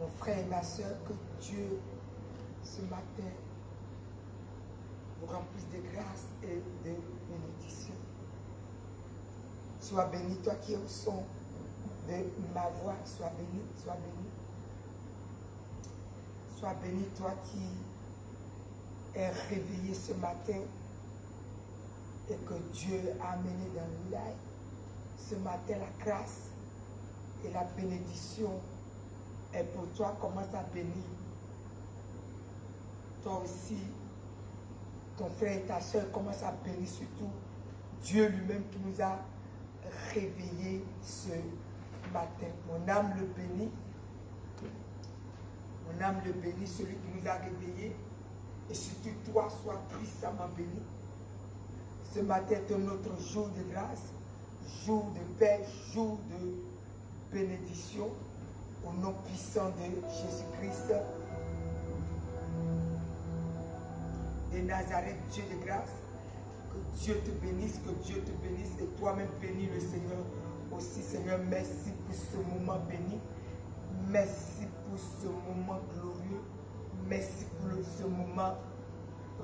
Mon frère et ma soeur, que Dieu, ce matin, vous remplisse de grâce et de bénédiction. Sois béni, toi qui es au son de ma voix, sois béni, sois béni. Sois béni, toi qui es réveillé ce matin et que Dieu a amené dans le live. Ce matin, la grâce et la bénédiction est pour toi. Commence à bénir. Toi aussi, ton frère et ta soeur, commence à bénir surtout Dieu lui-même qui nous a réveillés ce matin. Mon âme le bénit. Mon âme le bénit, celui qui nous a réveillés. Et surtout toi, sois puissamment béni. Ce matin est un autre jour de grâce, jour de paix, jour de bénédiction. Au nom puissant de Jésus-Christ de Nazareth, Dieu de grâce. Que Dieu te bénisse, que Dieu te bénisse. Et toi-même bénis le Seigneur aussi. Seigneur, merci pour ce moment béni. Merci pour ce moment glorieux. Merci pour ce moment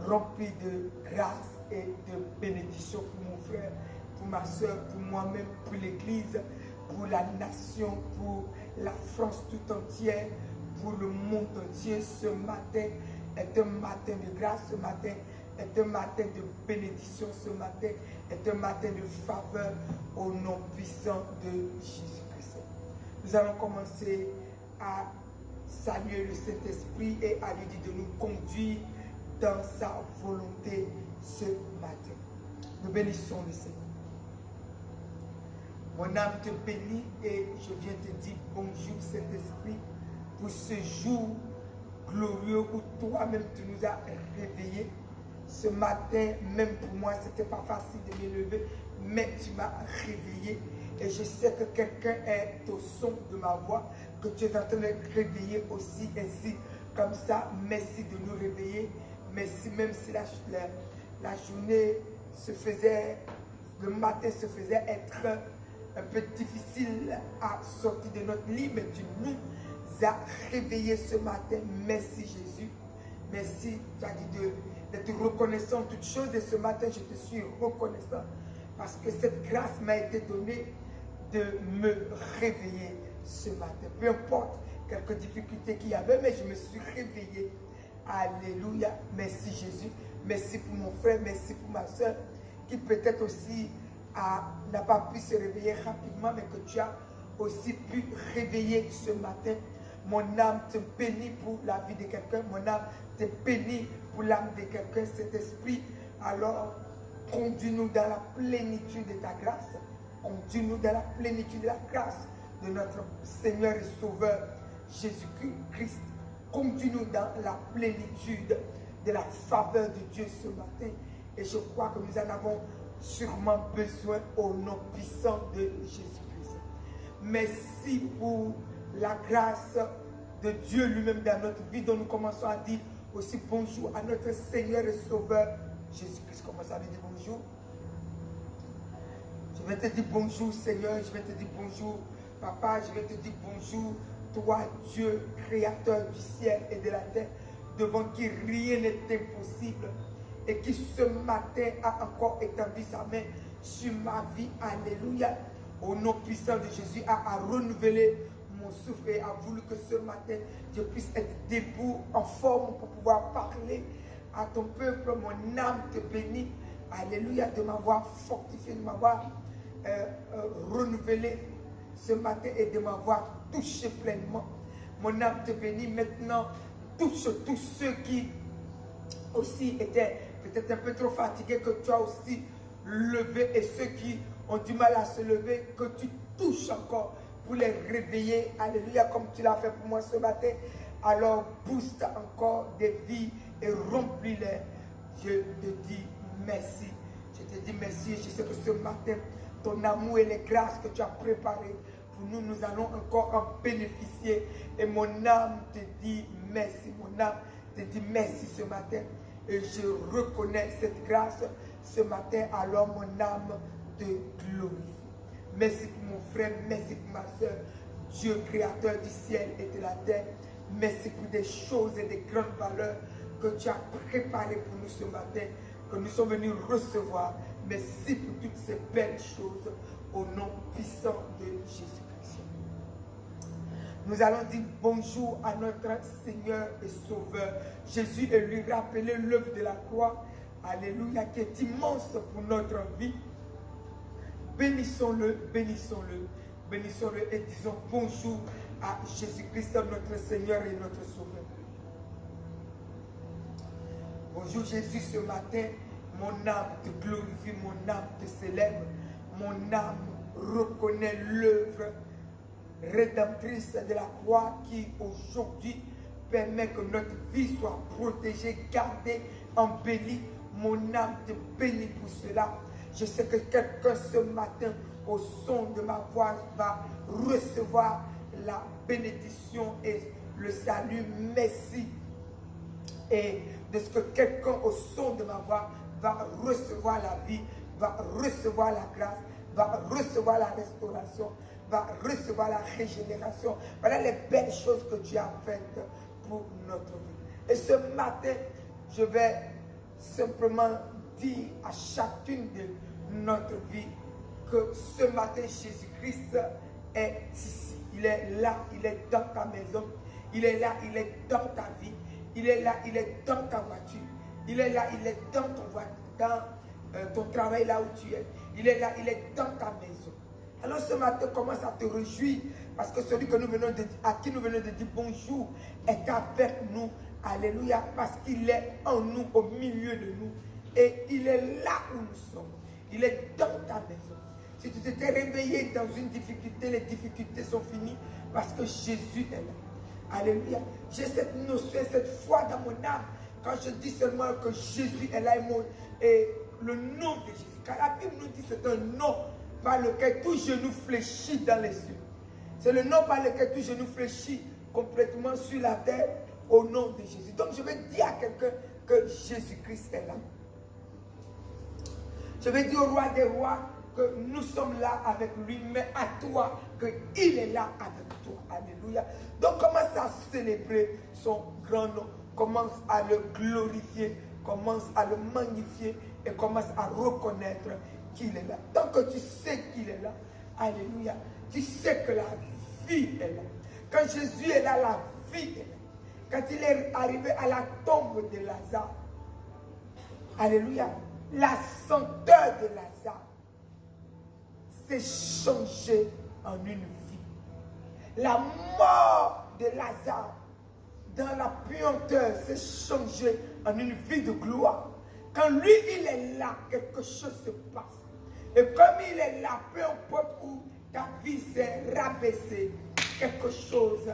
rempli de grâce et de bénédiction pour mon frère, pour ma soeur, pour moi-même, pour l'Église, pour la nation, pour la France tout entière, pour le monde entier. Ce matin est un matin de grâce, ce matin est un matin de bénédiction, ce matin est un matin de faveur au nom puissant de Jésus-Christ. Nous allons commencer à saluer le Saint-Esprit et à lui dire de nous conduire dans sa volonté ce matin. Nous bénissons le Seigneur. Mon âme te bénit et je viens te dire bonjour Saint-Esprit pour ce jour glorieux où toi-même tu nous as réveillés. Ce matin, même pour moi, ce n'était pas facile de me lever, mais tu m'as réveillé. Et je sais que quelqu'un est au son de ma voix, que tu es en train de réveiller aussi, ainsi comme ça. Merci de nous réveiller. Merci, même si la journée se faisait, le matin se faisait être un peu difficile à sortir de notre lit, mais tu nous as réveillés ce matin. Merci Jésus. Merci, tu as dit d'être reconnaissant en toutes choses. Et ce matin, je te suis reconnaissant parce que cette grâce m'a été donnée de me réveiller ce matin. Peu importe quelques difficultés qu'il y avait, mais je me suis réveillé. Alléluia. Merci Jésus. Merci pour mon frère. Merci pour ma soeur qui peut-être aussi n'a pas pu se réveiller rapidement, mais que tu as aussi pu réveiller ce matin. Mon âme te bénit pour la vie de quelqu'un. Mon âme te bénit pour l'âme de quelqu'un. Cet esprit, alors, conduis-nous dans la plénitude de ta grâce. Conduis-nous dans la plénitude de la grâce de notre Seigneur et Sauveur Jésus-Christ. Conduis-nous dans la plénitude de la faveur de Dieu ce matin. Et je crois que nous en avons sûrement besoin au nom puissant de Jésus-Christ. Merci pour la grâce de Dieu lui-même dans notre vie, dont nous commençons à dire aussi bonjour à notre Seigneur et Sauveur Jésus-Christ. Commence à lui dire bonjour. Je vais te dire bonjour Seigneur, je vais te dire bonjour Papa, je vais te dire bonjour toi Dieu, créateur du ciel et de la terre, devant qui rien n'est impossible et qui ce matin a encore étendu sa main sur ma vie. Alléluia. Au nom puissant de Jésus, a renouvelé mon souffle et a voulu que ce matin, je puisse être debout, en forme pour pouvoir parler à ton peuple. Mon âme te bénit. Alléluia, de m'avoir fortifié, de m'avoir renouvelé ce matin et de m'avoir touché pleinement. Mon âme te bénit. Maintenant, touche tous ceux qui aussi étaient peut-être un peu trop fatigués, que tu as aussi levé, et ceux qui ont du mal à se lever, que tu touches encore pour les réveiller. Alléluia, comme tu l'as fait pour moi ce matin. Alors booste encore des vies et remplis-les. Je te dis merci. Je te dis merci. Je sais que ce matin, ton amour et les grâces que tu as préparées pour nous, nous allons encore en bénéficier. Et mon âme te dit merci. Mon âme te dit merci ce matin. Et je reconnais cette grâce ce matin. Alors mon âme te glorifie. Merci pour mon frère, merci pour ma soeur. Dieu créateur du ciel et de la terre, Merci pour des choses et des grandes valeurs que tu as préparées pour nous ce matin, que nous sommes venus recevoir. Merci pour toutes ces belles choses au nom puissant de Jésus-Christ. Nous allons dire bonjour à notre Seigneur et Sauveur Jésus et lui rappeler l'œuvre de la croix. Alléluia, qui est immense pour notre vie. Bénissons-le, bénissons-le, bénissons-le et disons bonjour à Jésus-Christ, notre Seigneur et notre Sauveur. Bonjour Jésus, ce matin, mon âme te glorifie, mon âme te célèbre, mon âme reconnaît l'œuvre rédemptrice de la croix qui aujourd'hui permet que notre vie soit protégée, gardée, embellie. Mon âme te bénit pour cela. Je sais que quelqu'un ce matin, au son de ma voix, va recevoir la bénédiction et le salut. Merci. Et de ce que quelqu'un au son de ma voix va recevoir la vie, va recevoir la grâce, va recevoir la restauration, va recevoir la régénération. Voilà les belles choses que tu as faites pour notre vie. Et ce matin, je vais simplement dire à chacune de notre vie que ce matin, Jésus-Christ est ici. Il est là, il est dans ta maison. Il est là, il est dans ta vie. Il est là, il est dans ta voiture. Il est là, il est dans ton travail là où tu es. Il est là, il est dans ta maison. Alors ce matin, commence à te réjouir parce que celui que à qui nous venons de dire bonjour est avec nous. Alléluia, parce qu'il est en nous, au milieu de nous. Et il est là où nous sommes. Il est dans ta maison. Si tu t'étais réveillé dans une difficulté, les difficultés sont finies parce que Jésus est là. Alléluia. J'ai cette notion, cette foi dans mon âme. Quand je dis seulement que Jésus est là et le nom de Jésus. Car la Bible nous dit que c'est un nom par lequel tout genou fléchit dans les cieux. C'est le nom par lequel tout genou fléchit complètement sur la terre au nom de Jésus. Donc je vais dire à quelqu'un que Jésus-Christ est là. Je vais dire au roi des rois que nous sommes là avec lui, mais à toi qu'il est là avec toi. Alléluia. Donc commence à célébrer son grand nom. Commence à le glorifier. Commence à le magnifier. Et commence à reconnaître qu'il est là. Tant que tu sais qu'il est là, alléluia, tu sais que la vie est là. Quand Jésus est là, la vie est là. Quand il est arrivé à la tombe de Lazare, alléluia, la senteur de Lazare s'est changée en une vie. La mort de Lazare dans la puanteur s'est changée en une vie de gloire. Quand lui, il est là, quelque chose se passe. Et comme il est là, peu importe où ta vie s'est rabaissée, quelque chose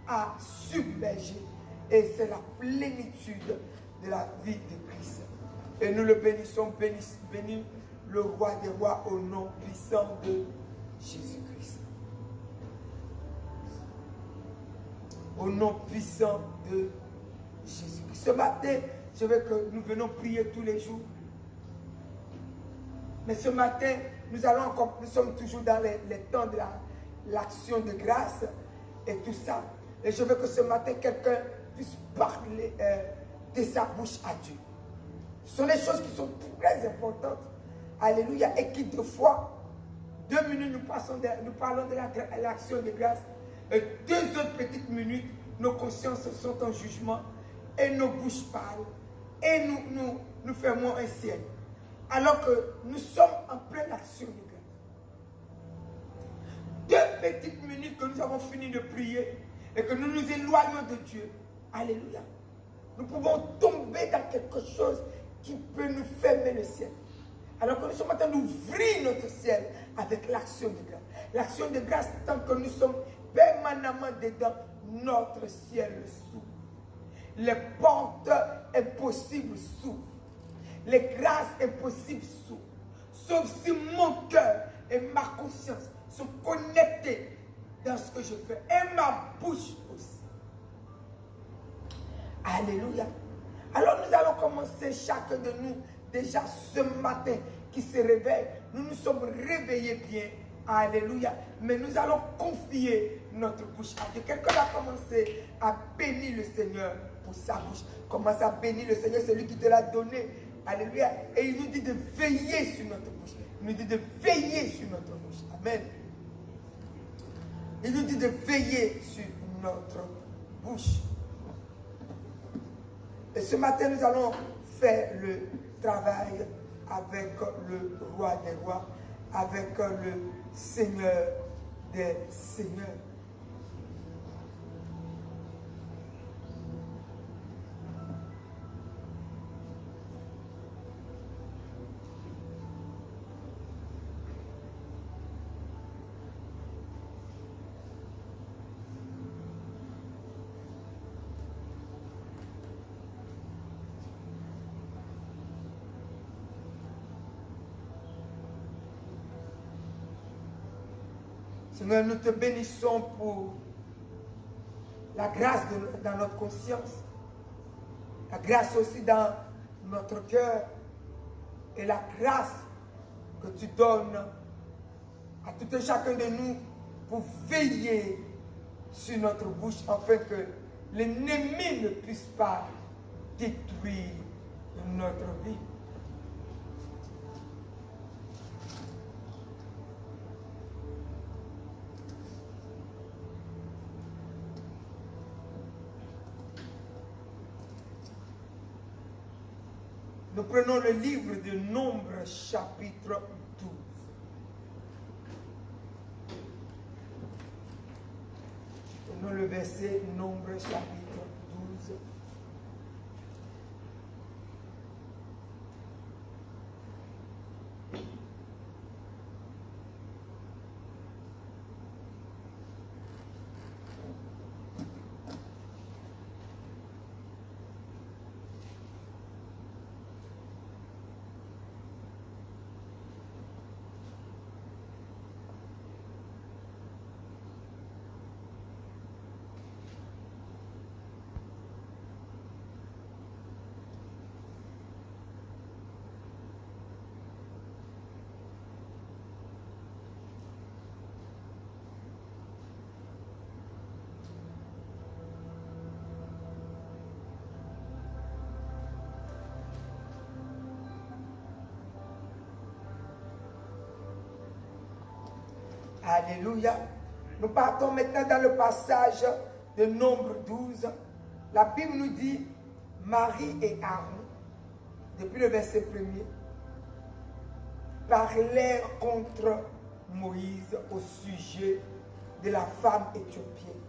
a submergé. Et c'est la plénitude de la vie de Christ. Et nous le bénissons, bénis le roi des rois au nom puissant de Jésus-Christ. Au nom puissant de Jésus-Christ. Ce matin, je veux que nous venons prier tous les jours. Mais ce matin, nous sommes toujours dans les temps de l'action de grâce et tout ça. Et je veux que ce matin, quelqu'un puisse parler de sa bouche à Dieu. Ce sont des choses qui sont très importantes. Alléluia. Et qui, deux fois, 2 minutes, nous parlons de l'action de grâce. Et 2 autres petites minutes, nos consciences sont en jugement. Et nos bouches parlent. Et nous fermons un ciel. Alors que nous sommes en pleine action de grâce. 2 petites minutes que nous avons fini de prier et que nous nous éloignons de Dieu. Alléluia. Nous pouvons tomber dans quelque chose qui peut nous fermer le ciel. Alors que nous sommes en train d'ouvrir notre ciel avec l'action de grâce. L'action de grâce, tant que nous sommes permanemment dedans, notre ciel s'ouvre. Les portes impossibles s'ouvrent. Les grâces impossibles s'ouvrent. Sauf si mon cœur et ma conscience sont connectés dans ce que je fais. Et ma bouche aussi. Alléluia. Alors nous allons commencer chacun de nous déjà ce matin qui se réveille. Nous nous sommes réveillés bien Alléluia. Mais nous allons confier notre bouche à Dieu. Quelqu'un va commencer à bénir le Seigneur pour sa bouche. Commence à bénir le Seigneur, c'est lui qui te l'a donné. Alléluia. Et il nous dit de veiller sur notre bouche. Il nous dit de veiller sur notre bouche. Amen. Il nous dit de veiller sur notre bouche. Et ce matin, nous allons faire le travail avec le roi des rois, avec le Seigneur des seigneurs. Seigneur, nous te bénissons pour la grâce dans notre conscience, la grâce aussi dans notre cœur et la grâce que tu donnes à tout et chacun de nous pour veiller sur notre bouche afin que l'ennemi ne puisse pas détruire notre vie. Nous prenons le livre de Nombres, chapitre 12. Prenons le verset Nombres, chapitre 12. Alléluia. Nous partons maintenant dans le passage de Nombre 12. La Bible nous dit, Marie et Aaron, depuis le verset 1er, parlèrent contre Moïse au sujet de la femme éthiopienne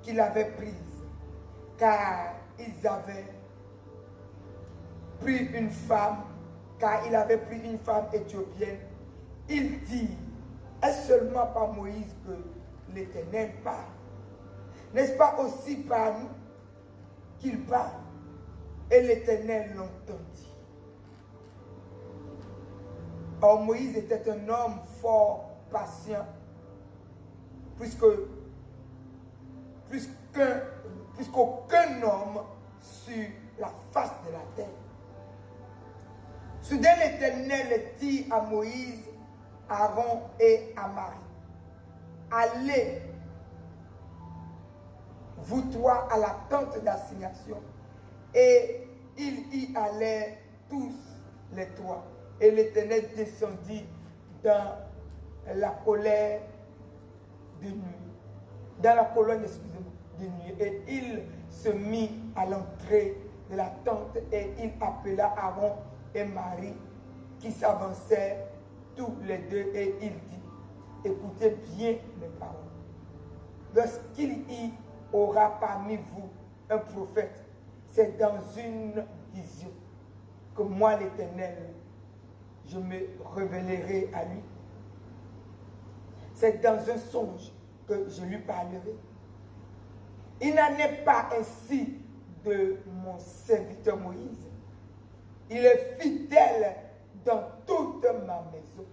qu'il avait prise, car ils avaient pris une femme, éthiopienne. Il dit, est-ce seulement par Moïse que l'Éternel parle? N'est-ce pas aussi par nous qu'il parle? Et l'Éternel l'entendit. Or Moïse était un homme fort patient, puisqu'aucun homme sur la face de la terre. Soudain l'Éternel dit à Moïse, Aaron et à Marie, allez, vous trois, à la tente d'assignation. Et ils y allaient tous les trois. Et l'Éternel descendit dans la colère de nuit, dans la colonne, excusez-moi, de nuit. Et il se mit à l'entrée de la tente et il appela Aaron et Marie qui s'avançaient tous les deux et il dit, écoutez bien mes paroles. Lorsqu'il y aura parmi vous un prophète, c'est dans une vision que moi l'Éternel, je me révélerai à lui. C'est dans un songe que je lui parlerai. Il n'en est pas ainsi de mon serviteur Moïse. Il est fidèle dans toute ma maison.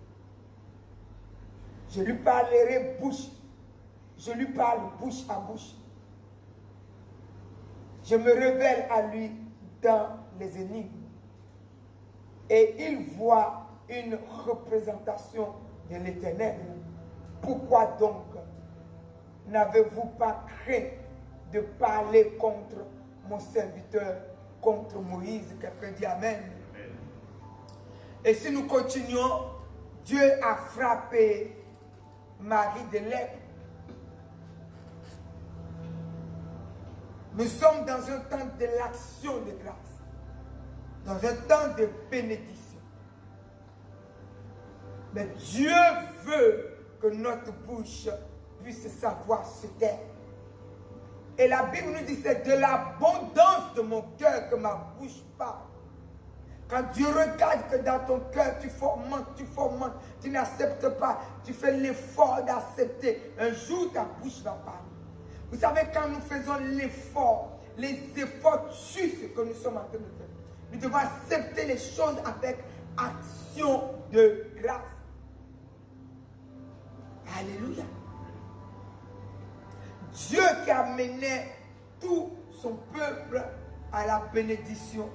Je lui parlerai je lui parle bouche à bouche. Je me révèle à lui dans les énigmes. Et il voit une représentation de l'Éternel. Pourquoi donc n'avez-vous pas craint de parler contre mon serviteur, contre Moïse? Quelqu'un dit Amen. Et si nous continuons, Dieu a frappé Marie de lèpre. Nous sommes dans un temps de l'action de grâce, dans un temps de bénédiction. Mais Dieu veut que notre bouche puisse savoir se taire. Et la Bible nous dit, c'est de l'abondance de mon cœur que ma bouche parle. Quand Dieu regarde que dans ton cœur, tu fomentes, tu n'acceptes pas, tu fais l'effort d'accepter, un jour ta bouche va parler. Vous savez, quand nous faisons l'effort, les efforts tuent ce que nous sommes en train de faire. Nous devons accepter les choses avec action de grâce. Alléluia. Dieu qui a mené tout son peuple à la bénédiction.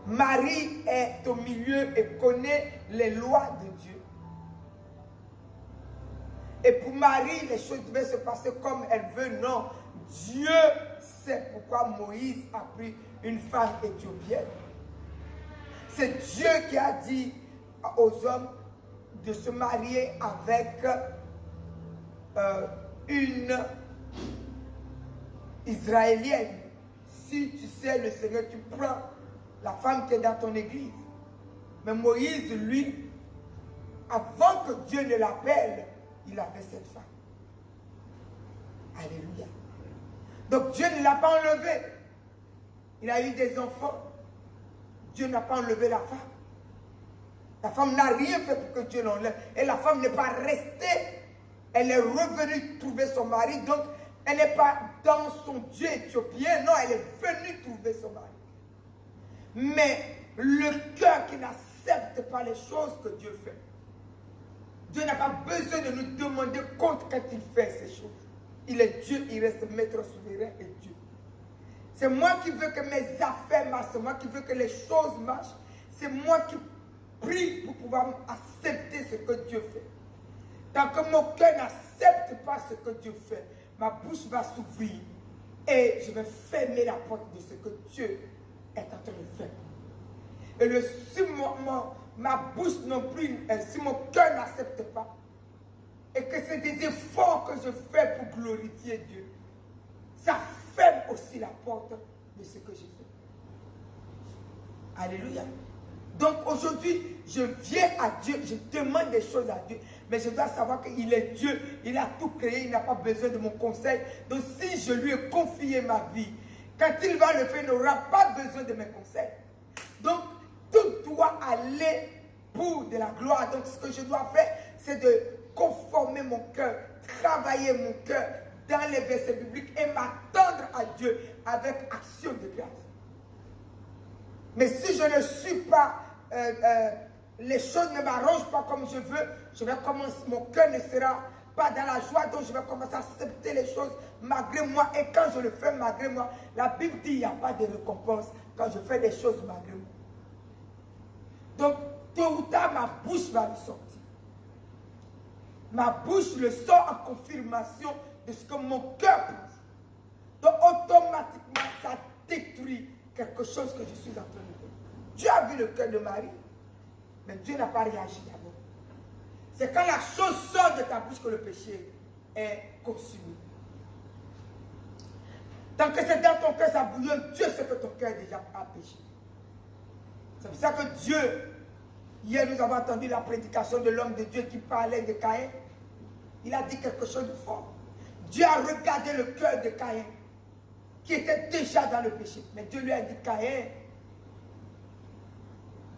Marie est au milieu et connaît les lois de Dieu. Et pour Marie, les choses devaient se passer comme elle veut. Non, Dieu sait pourquoi Moïse a pris une femme éthiopienne. C'est Dieu qui a dit aux hommes de se marier avec une Israélienne. Si tu sais le Seigneur, tu prends la femme qui est dans ton église. Mais Moïse, lui, avant que Dieu ne l'appelle, il avait cette femme. Alléluia. Donc Dieu ne l'a pas enlevé. Il a eu des enfants. Dieu n'a pas enlevé la femme. La femme n'a rien fait pour que Dieu l'enlève. Et la femme n'est pas restée. Elle est revenue trouver son mari. Donc, elle n'est pas dans son Dieu éthiopien. Non, elle est venue trouver son mari. Mais le cœur qui n'accepte pas les choses que Dieu fait. Dieu n'a pas besoin de nous demander compte quand il fait ces choses. Il est Dieu, il reste maître souverain et Dieu. C'est moi qui veux que mes affaires marchent. C'est moi qui veux que les choses marchent. C'est moi qui prie pour pouvoir accepter ce que Dieu fait. Tant que mon cœur n'accepte pas ce que Dieu fait, ma bouche va s'ouvrir et je vais fermer la porte de ce que Dieu est en train de faire. Et si ma bouche non plus, si mon cœur n'accepte pas, et que c'est des efforts que je fais pour glorifier Dieu, ça ferme aussi la porte de ce que je fais. Alléluia. Donc aujourd'hui, je viens à Dieu, je demande des choses à Dieu, mais je dois savoir qu'il est Dieu, il a tout créé, il n'a pas besoin de mon conseil. Donc si je lui ai confié ma vie, quand il va le faire, il n'aura pas besoin de mes conseils. Donc tout doit aller pour de la gloire. Donc ce que je dois faire, c'est de conformer mon cœur, travailler mon cœur dans les versets bibliques et m'attendre à Dieu avec action de grâce. Mais si je ne suis pas, les choses ne m'arrangent pas comme je veux, je vais commencer, mon cœur ne sera pas dans la joie, donc je vais commencer à accepter les choses malgré moi. Et quand je le fais malgré moi, la Bible dit qu'il n'y a pas de récompense quand je fais des choses malgré moi. Donc, tôt ou tard, ma bouche va le sortir. Ma bouche le sort en confirmation de ce que mon cœur pense. Donc, automatiquement, ça détruit quelque chose que je suis en train de faire. Dieu a vu le cœur de Marie, mais Dieu n'a pas réagi d'abord. C'est quand la chose sort de ta bouche que le péché est consumé. Tant que c'est dans ton cœur, ça bouillonne, Dieu sait que ton cœur déjà a péché. C'est pour ça que Dieu, hier nous avons entendu la prédication de l'homme de Dieu qui parlait de Caïn. Il a dit quelque chose de fort. Dieu a regardé le cœur de Caïn, qui était déjà dans le péché. Mais Dieu lui a dit, Caïn,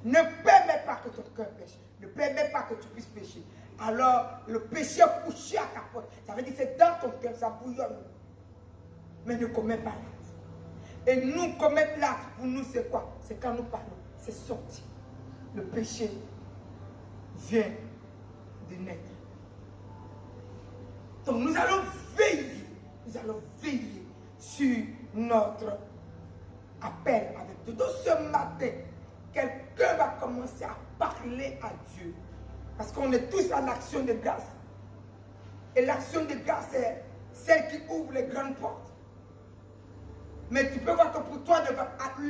ne permets pas que ton cœur pêche. Ne permets pas que tu puisses pécher. Alors, le péché est couché à ta porte. Ça veut dire que c'est dans ton cœur, ça bouillonne. Mais ne commets pas l'acte. Et nous, commettre l'acte, pour nous, c'est quoi? C'est quand nous parlons. C'est sorti. Le péché vient de naître. Donc, nous allons veiller sur notre appel avec Dieu. Donc, ce matin, quelqu'un va commencer à parler à Dieu Parce qu'on est tous en action de grâce. Et l'action de grâce, c'est celle qui ouvre les grandes portes. Mais tu peux voir que pour toi,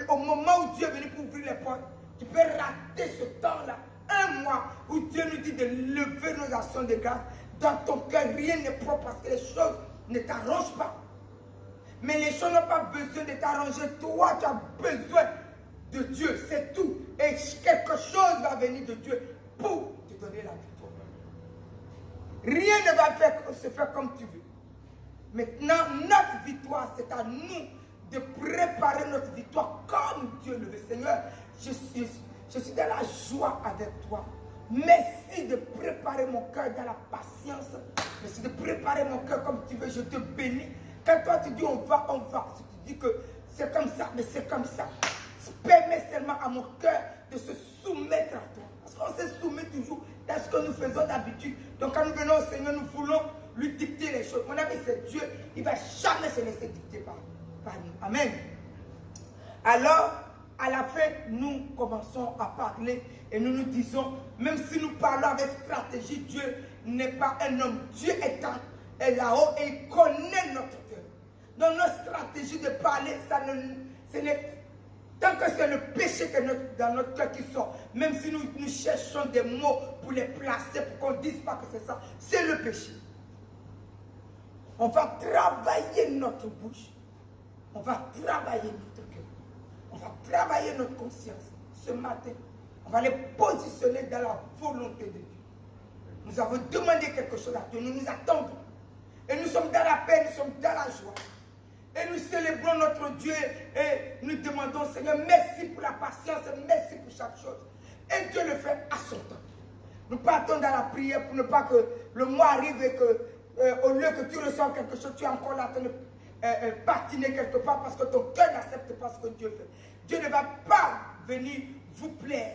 au moment où Dieu est venu pour ouvrir les portes, tu peux rater ce temps-là. Un mois où Dieu nous dit de lever nos actions de grâce. Dans ton cœur, rien n'est propre parce que les choses ne t'arrangent pas. Mais les choses n'ont pas besoin de t'arranger. Toi, tu as besoin de Dieu, c'est tout. Et quelque chose va venir de Dieu pour te donner la victoire. Rien ne va se faire comme tu veux. Maintenant, notre victoire, c'est à nous de préparer notre victoire comme Dieu le veut. Seigneur, je suis dans la joie avec toi. Merci de préparer mon cœur dans la patience. Merci de préparer mon cœur comme tu veux. Je te bénis. Quand toi tu dis on va, on va. Si tu dis que c'est comme ça, mais c'est comme ça. Permets seulement à mon cœur de se soumettre à toi. Parce qu'on se soumet toujours dans ce que nous faisons d'habitude. Donc quand nous venons au Seigneur, nous voulons lui dicter les choses. Mon ami, c'est Dieu. Il ne va jamais se laisser dicter par nous. Amen. Alors, à la fin, nous commençons à parler et nous nous disons, même si nous parlons avec stratégie, Dieu n'est pas un homme. Dieu est là-haut et il connaît notre cœur. Donc notre stratégie de parler, ce n'est tant que c'est le péché qui est dans notre cœur qui sort, même si nous cherchons des mots pour les placer, pour qu'on ne dise pas que c'est ça, c'est le péché. On va travailler notre bouche. On va travailler notre cœur. On va travailler notre conscience. Ce matin, on va les positionner dans la volonté de Dieu. Nous avons demandé quelque chose à Dieu. Nous nous attendons. Et nous sommes dans la paix, nous sommes dans la joie. Et nous célébrons notre Dieu et nous demandons, Seigneur, merci pour la patience, merci pour chaque chose. Et Dieu le fait à son temps. Nous partons dans la prière pour ne pas que le mois arrive et que, au lieu que tu ressens quelque chose, tu es encore là en train de patiner quelque part parce que ton cœur n'accepte pas ce que Dieu fait. Dieu ne va pas venir vous plaire.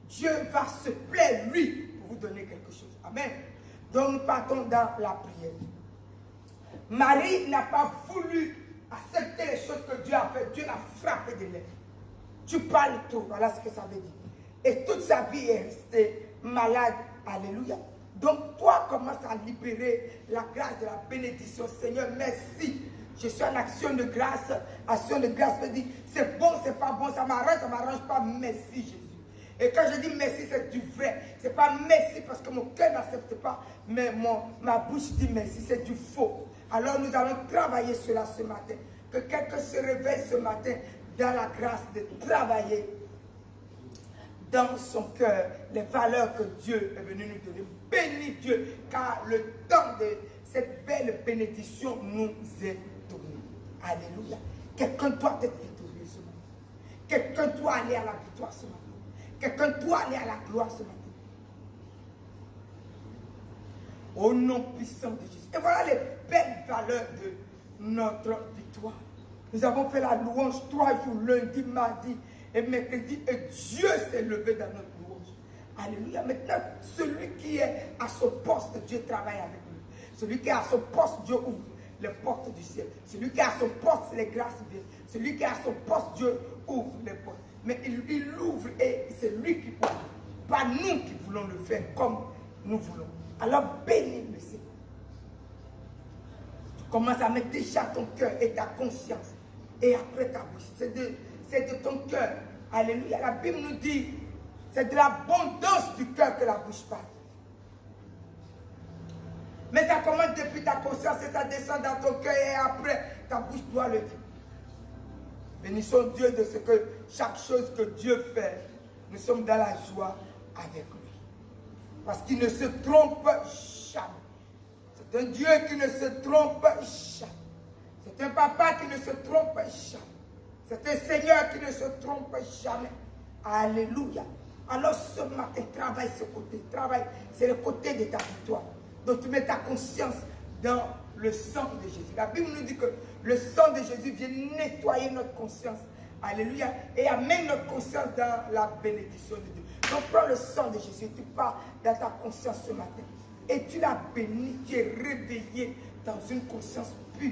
Dieu va se plaire, lui, pour vous donner quelque chose. Amen. Donc nous partons dans la prière. Marie n'a pas voulu accepter les choses que Dieu a fait. Dieu l'a frappé de l'aile. Tu parles tout. Voilà ce que ça veut dire. Et toute sa vie est restée malade. Alléluia. Donc toi, commence à libérer la grâce de la bénédiction. Seigneur, merci. Je suis en action de grâce. Action de grâce veut dire, c'est bon, c'est pas bon, ça m'arrange pas. Merci Jésus. Et quand je dis merci, c'est du vrai. C'est pas merci parce que mon cœur n'accepte pas, mais ma bouche dit merci, c'est du faux. Alors nous allons travailler cela ce matin. Que quelqu'un se réveille ce matin dans la grâce de travailler dans son cœur les valeurs que Dieu est venu nous donner. Bénis Dieu, car le temps de cette belle bénédiction nous est donné. Alléluia. Quelqu'un doit être victorieux ce matin. Quelqu'un doit aller à la victoire ce matin. Quelqu'un doit aller à la gloire ce matin. Au nom puissant de Jésus. Et voilà les belles valeurs de notre victoire. Nous avons fait la louange 3 jours, lundi, mardi et mercredi. Et Dieu s'est levé dans notre louange. Alléluia. Maintenant, celui qui est à son poste, Dieu travaille avec lui. Celui qui est à son poste, Dieu ouvre les portes du ciel. Celui qui est à son poste, les grâces viennent. Celui qui est à son poste, Dieu ouvre les portes. Mais il ouvre et c'est lui qui ouvre. Pas nous qui voulons le faire comme nous voulons. Alors bénis le Seigneur. Tu commences à mettre déjà ton cœur et ta conscience. Et après ta bouche. C'est de ton cœur. Alléluia. La Bible nous dit, c'est de l'abondance du cœur que la bouche parle. Mais ça commence depuis ta conscience et ça descend dans ton cœur et après ta bouche doit le dire. Bénissons Dieu de ce que chaque chose que Dieu fait, nous sommes dans la joie avec lui. Parce qu'il ne se trompe jamais. C'est un Dieu qui ne se trompe jamais. C'est un papa qui ne se trompe jamais. C'est un Seigneur qui ne se trompe jamais. Alléluia. Alors ce matin, travaille ce côté. Travaille, c'est le côté de ta victoire. Donc tu mets ta conscience dans le sang de Jésus. La Bible nous dit que le sang de Jésus vient nettoyer notre conscience. Alléluia. Et amène notre conscience dans la bénédiction de Dieu. Donc prends le sang de Jésus. Tu pars dans ta conscience ce matin. Et tu l'as béni. Tu es réveillé dans une conscience pure.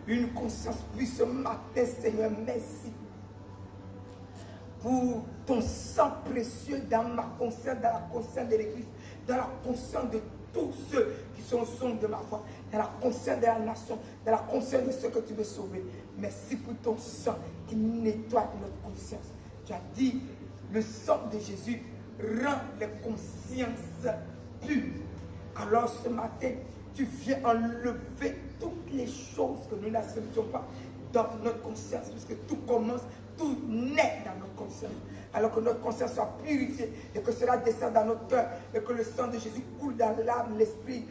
Une conscience pure ce matin, Seigneur. Merci pour ton sang précieux dans ma conscience, dans la conscience de l'Église. dans la conscience de tous ceux qui sont au son de ma voix, dans la conscience de la nation, dans la conscience de ceux que tu veux sauver. Merci pour ton sang qui nettoie notre conscience. Tu as dit, le sang de Jésus rend les consciences pures. Alors ce matin, tu viens enlever toutes les choses que nous n'acceptons pas dans notre conscience, puisque tout commence, tout naît dans notre conscience. Alors que notre conscience soit purifiée et que cela descende dans notre cœur et que le sang de Jésus coule dans l'âme, l'esprit,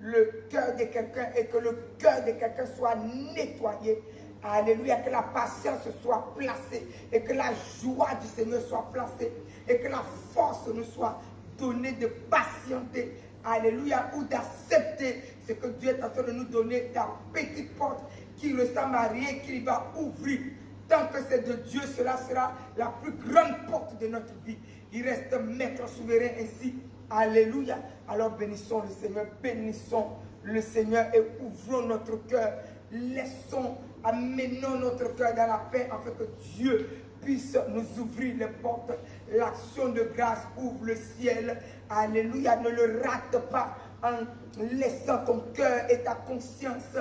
le cœur de quelqu'un et que le cœur de quelqu'un soit nettoyé. Alléluia, que la patience soit placée et que la joie du Seigneur soit placée et que la force nous soit donnée de patienter. Alléluia, ou d'accepter ce que Dieu est en train de nous donner, ta petite porte qui ressemble à rien, qu'il va ouvrir. Tant que c'est de Dieu, cela sera la plus grande porte de notre vie. Il reste maître souverain ainsi. Alléluia. Alors bénissons le Seigneur, bénissons le Seigneur et ouvrons notre cœur. Amenons notre cœur dans la paix afin que Dieu puisse nous ouvrir les portes. L'action de grâce ouvre le ciel. Alléluia. Ne le rate pas en laissant ton cœur et ta conscience,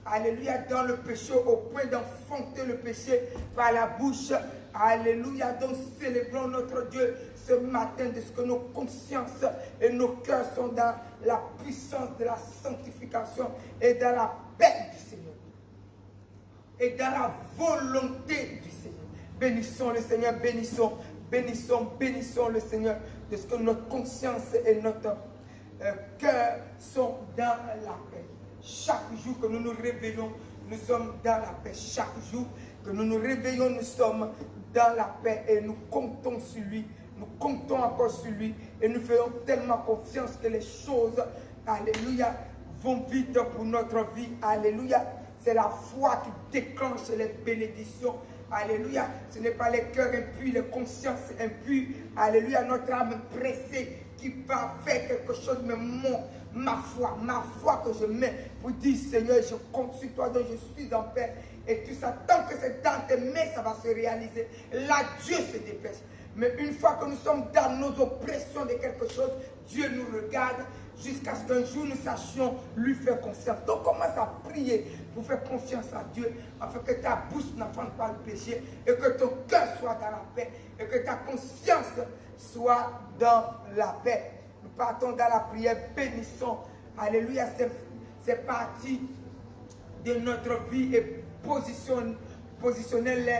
alléluia, dans le péché au point d'enfanter le péché par la bouche. Alléluia. Donc célébrons notre Dieu ce matin de ce que nos consciences et nos cœurs sont dans la puissance de la sanctification et dans la paix du Seigneur et dans la volonté du Seigneur. Bénissons le Seigneur, bénissons le Seigneur de ce que notre conscience et notre cœur sont dans la paix. Chaque jour que nous nous réveillons, nous sommes dans la paix. Chaque jour que nous nous réveillons, nous sommes dans la paix et nous comptons sur lui. Nous comptons encore sur lui et nous faisons tellement confiance que les choses, alléluia, vont vite pour notre vie. Alléluia. C'est la foi qui déclenche les bénédictions. Alléluia. Ce n'est pas les cœurs impurs, les consciences impures. Alléluia. Notre âme pressée qui va faire quelque chose, mais ma foi que je mets pour dire Seigneur, je compte sur toi, donc je suis en paix. Et tout ça, tant que c'est dans tes mains, ça va se réaliser. Là, Dieu se dépêche. Mais une fois que nous sommes dans nos oppressions de quelque chose, Dieu nous regarde jusqu'à ce qu'un jour nous sachions lui faire confiance. Donc commence à prier pour faire confiance à Dieu, afin que ta bouche n'enfante pas le péché et que ton cœur soit dans la paix et que ta conscience soit dans la paix. Nous partons dans la prière, bénissons. Alléluia, c'est parti de notre vie et positionnez-les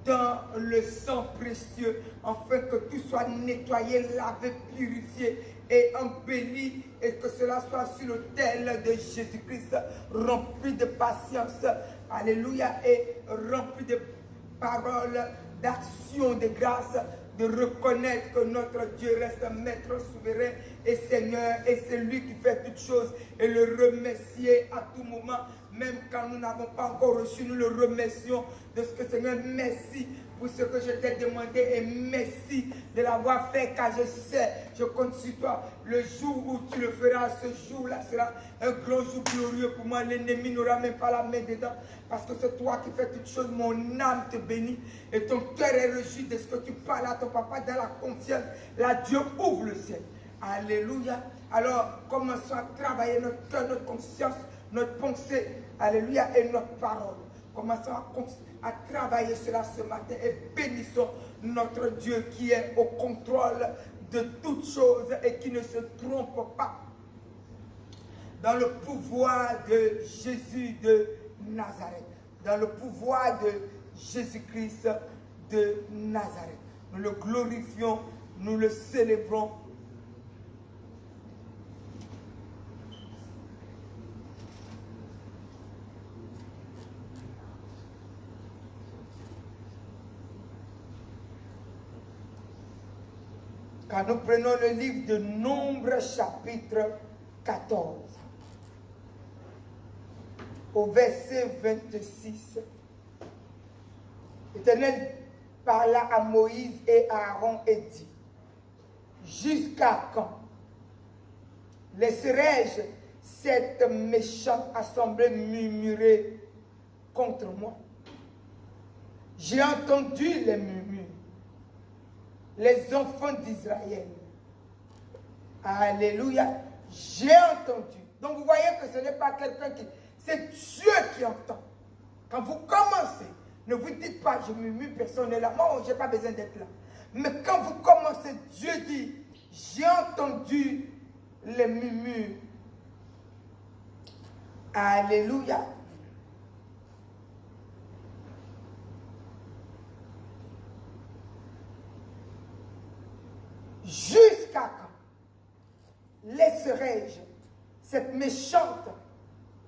dans le sang précieux, afin que tout soit nettoyé, lavé, purifié et embelli, et que cela soit sur l'autel de Jésus-Christ, rempli de patience, alléluia, et rempli de paroles, d'action, de grâce, de reconnaître que notre Dieu reste maître souverain et Seigneur, et c'est lui qui fait toutes choses, et le remercier à tout moment. Même quand nous n'avons pas encore reçu, nous le remercions de ce que Seigneur, merci pour ce que je t'ai demandé et merci de l'avoir fait car je sais, je compte sur toi. Le jour où tu le feras, ce jour-là sera un grand jour glorieux pour moi. L'ennemi n'aura même pas la main dedans parce que c'est toi qui fais toutes choses. Mon âme te bénit et ton cœur est réjoui de ce que tu parles à ton papa dans la confiance. Là, Dieu ouvre le ciel. Alléluia. Alors, commençons à travailler notre cœur, notre conscience, notre pensée, alléluia, et notre parole. Commençons à travailler cela ce matin et bénissons notre Dieu qui est au contrôle de toutes choses et qui ne se trompe pas. Dans le pouvoir de Jésus de Nazareth, dans le pouvoir de Jésus-Christ de Nazareth. Nous le glorifions, nous le célébrons. Quand nous prenons le livre de Nombre chapitre 14, au verset 26, l'Éternel parla à Moïse et à Aaron et dit, jusqu'à quand laisserai-je cette méchante assemblée murmurer contre moi? J'ai entendu les murmures. Les enfants d'Israël Alléluia. J'ai entendu. Donc vous voyez que ce n'est pas quelqu'un qui... C'est Dieu qui entend. Quand vous commencez, ne vous dites pas, je murmure, personne n'est là. Moi, je n'ai pas besoin d'être là. Mais quand vous commencez, Dieu dit, j'ai entendu les murmures. Alléluia. Jusqu'à quand laisserai-je cette méchante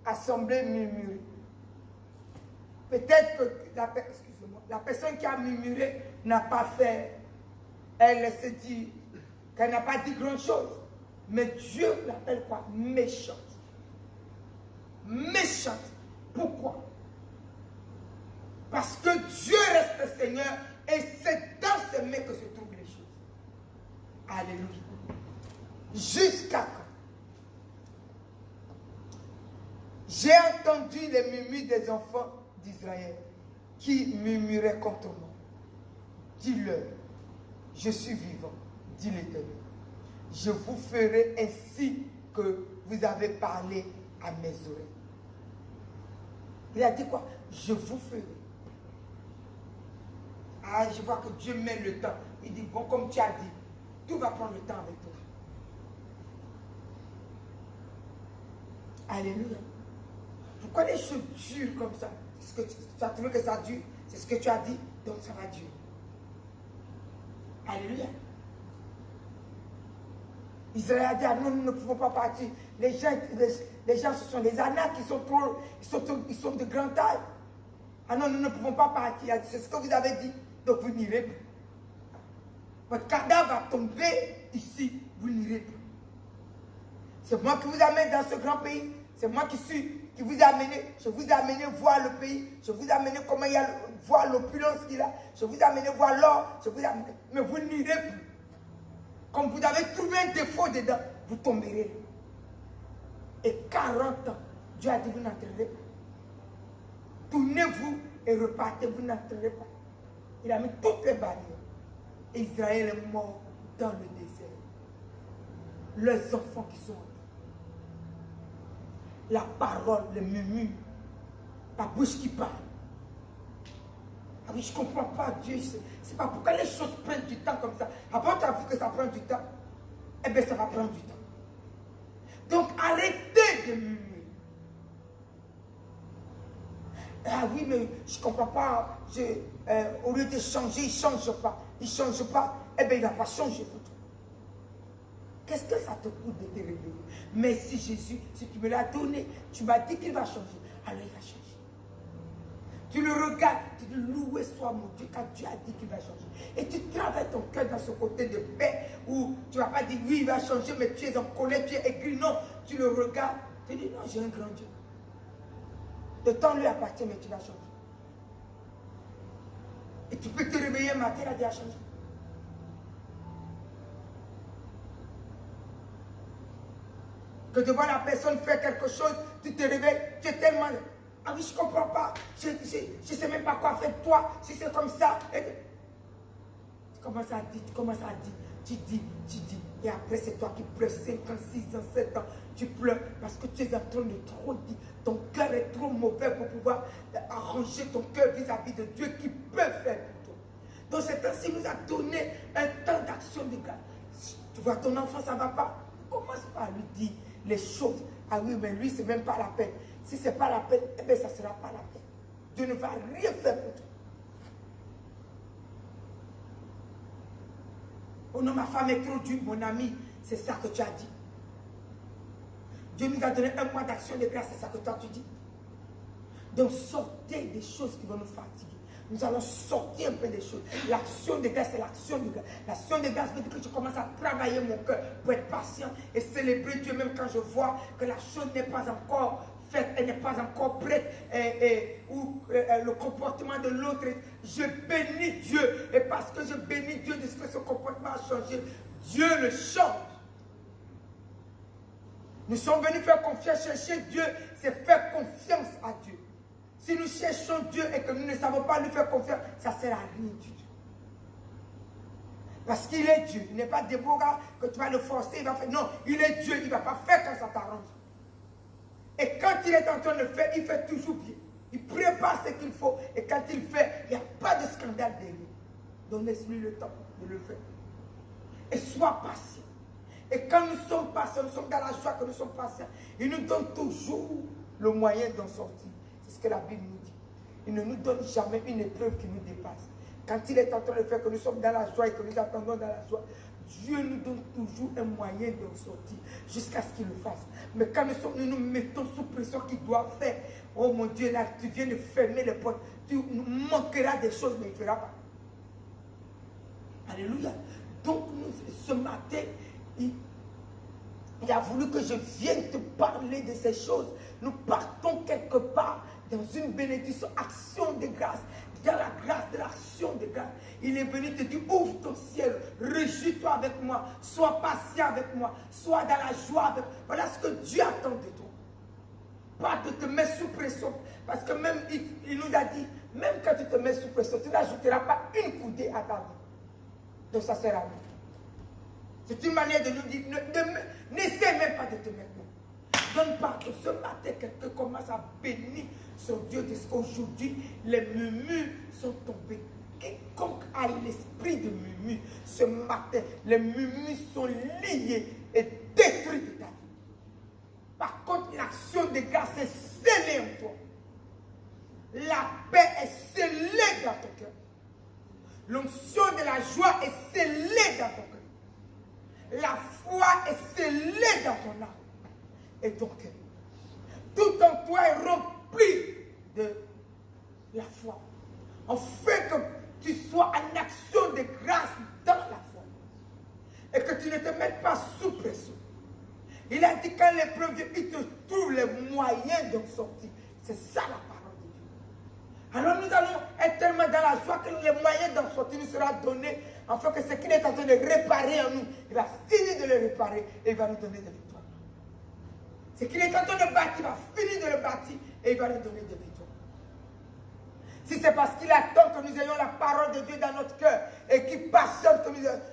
assemblée murmurer? Peut-être que la personne qui a murmuré n'a pas fait, elle se dit qu'elle n'a pas dit grand chose. Mais Dieu l'appelle quoi? Méchante. Méchante. Pourquoi? Parce que Dieu reste Seigneur et c'est dans ses mains que se trouvent les choses. Alléluia. Jusqu'à quand? J'ai entendu les murmures des enfants d'Israël qui murmuraient contre moi. Dis-leur, je suis vivant, dit l'Éternel. Je vous ferai ainsi que vous avez parlé à mes oreilles. Il a dit quoi? Je vous ferai. Ah, je vois que Dieu met le temps. Il dit, bon, comme tu as dit, tout va prendre le temps avec toi. Alléluia. Pourquoi les choses durent comme ça? Est-ce que tu as trouvé que ça dure? C'est ce que tu as dit, donc ça va durer. Alléluia. Israël a dit, ah non, nous ne pouvons pas partir. Les gens, ce sont des ânes qui sont trop, ils sont de grande taille. Ah non, nous ne pouvons pas partir. C'est ce que vous avez dit, donc vous n'irez plus. Votre cadavre va tomber ici, vous n'irez plus. C'est moi qui vous amène dans ce grand pays. C'est moi qui vous ai amené. Je vous ai amené voir le pays. Je vous ai amené comment il y a, voir l'opulence qu'il a. Je vous ai amené voir l'or. Mais vous n'irez plus. Comme vous avez trouvé un défaut dedans, vous tomberez. Et 40 ans, Dieu a dit, vous n'entrerez pas. Tournez-vous et repartez, vous n'entrerez pas. Il a mis toutes les barrières. Et Israël est mort dans le désert. Les enfants qui sont là. La parole, le murmure, la bouche qui parle. Ah oui, je ne comprends pas Dieu. C'est pas pourquoi les choses prennent du temps comme ça. Après, tu as vu que ça prend du temps. Eh bien, ça va prendre du temps. Donc, arrêtez de murmurer. Ah oui, mais je ne comprends pas. Au lieu de changer, il ne change pas. Il ne change pas. Eh bien, il ne va pas changer pour toi. Qu'est-ce que ça te coûte de te réveiller? Mais si Jésus, si tu me l'as donné, tu m'as dit qu'il va changer, alors il va changer. Tu le regardes, tu dis loué soit mon Dieu, car Dieu a dit qu'il va changer. Et tu travailles ton cœur dans ce côté de paix où tu ne vas pas dire oui, il va changer, mais tu es en colère, tu es aigri. Non, tu le regardes, tu dis non, j'ai un grand Dieu. Le temps lui appartient, mais tu vas changer. Et tu peux te réveiller un matin, il a déjà changé. Que de voir la personne faire quelque chose, tu te réveilles, tu es tellement... Ah oui, je ne comprends pas, je ne sais même pas quoi faire de toi, si c'est comme ça. Et tu commences à dire, tu dis. Et après, c'est toi qui pleures 5 ans, 6 ans, 7 ans. Tu pleures parce que tu es en train de trop dire. Ton cœur est trop mauvais pour pouvoir arranger ton cœur vis-à-vis de Dieu qui peut faire pour toi. Donc, c'est ainsi qu'il nous a donné un temps d'action de grâce. Tu vois, ton enfant, ça ne va pas. Commence pas à lui dire les choses. Ah oui, mais lui, ce n'est même pas la peine. Si ce n'est pas la peine, eh bien, ça ne sera pas la peine. Dieu ne va rien faire pour toi. Oh non, ma femme est trop dure, mon ami. C'est ça que tu as dit. Dieu nous a donné un mois d'action de grâce, c'est ça que toi tu dis. Donc sortez des choses qui vont nous fatiguer. Nous allons sortir un peu des choses. L'action de grâce, c'est l'action de grâce. L'action de grâce veut dire que je commence à travailler mon cœur pour être patient et célébrer Dieu même quand je vois que la chose n'est pas encore faite, elle n'est pas encore prête, ou le comportement de l'autre. Je bénis Dieu. Et parce que je bénis Dieu de ce que ce comportement a changé, Dieu le change. Nous sommes venus faire confiance, chercher Dieu, c'est faire confiance à Dieu. Si nous cherchons Dieu et que nous ne savons pas lui faire confiance, ça ne sert à rien du tout. Parce qu'il est Dieu. Il n'est pas Déborah que tu vas le forcer, il va faire. Non, il est Dieu, il ne va pas faire quand ça t'arrange. Et quand il est en train de le faire, il fait toujours bien. Il prépare ce qu'il faut. Et quand il fait, il n'y a pas de scandale derrière. Donc laisse-lui le temps de le faire. Et sois patient. Et quand nous sommes patients, nous sommes dans la joie que nous sommes patients, il nous donne toujours le moyen d'en sortir. C'est ce que la Bible nous dit. Il ne nous donne jamais une épreuve qui nous dépasse. Quand il est en train de faire que nous sommes dans la joie et que nous attendons dans la joie, Dieu nous donne toujours un moyen d'en sortir jusqu'à ce qu'il le fasse. Mais quand nous nous mettons sous pression qu'il doit faire, oh mon Dieu, là, tu viens de fermer les portes, tu manqueras des choses, mais il ne fera pas. Alléluia. Donc, ce matin, il a voulu que je vienne te parler de ces choses. Nous partons quelque part dans une bénédiction, action de grâce. Dans la grâce de l'action de grâce. Il est venu te dire, ouvre ton ciel, réjouis-toi avec moi, sois patient avec moi, sois dans la joie avec moi. Voilà ce que Dieu attend de toi. Pas de te mettre sous pression. Parce que même, il nous a dit, même quand tu te mets sous pression, tu n'ajouteras pas une coudée à ta vie. Donc ça sert à nous. C'est une manière de nous dire, n'essaie même pas de te mettre. Donne pardon. Ce matin, quelqu'un commence à bénir son Dieu. Aujourd'hui, les murmures sont tombés. Quiconque a l'esprit de murmure, ce matin, les murmures sont liés et détruits de ta vie. Par contre, l'action de grâce est scellée en toi. La paix est scellée dans ton cœur. L'onction de la joie est scellée dans ton cœur. La foi est scellée dans ton âme et ton cœur. Tout en toi est rempli de la foi. En fait que tu sois en action de grâce dans la foi. Et que tu ne te mettes pas sous pression. Il a dit quand l'épreuve vient, il te trouve les moyens d'en sortir. C'est ça la parole de Dieu. Alors nous allons être tellement dans la joie que les moyens d'en sortir nous seront donnés. Afin que ce qu'il est en train de réparer en nous, il va finir de le réparer et il va nous donner des victoires. Ce qu'il est en train de bâtir, il va finir de le bâtir et il va nous donner des victoires. Si c'est parce qu'il attend que nous ayons la parole de Dieu dans notre cœur et qu'il passionne que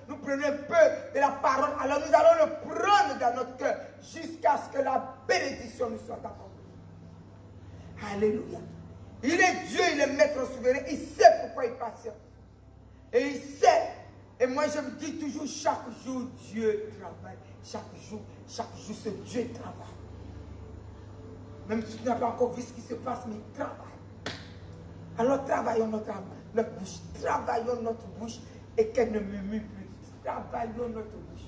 nous prenions un peu de la parole, alors nous allons le prendre dans notre cœur jusqu'à ce que la bénédiction nous soit accomplie. Alléluia. Il est Dieu, il est maître souverain, il sait pourquoi il patiente. Et il sait, et moi je me dis toujours, chaque jour Dieu travaille. Chaque jour ce Dieu travaille. Même si tu n'as pas encore vu ce qui se passe, mais il travaille. Alors travaillons notre bouche, travaillons notre bouche et qu'elle ne murmure plus. Travaillons notre bouche.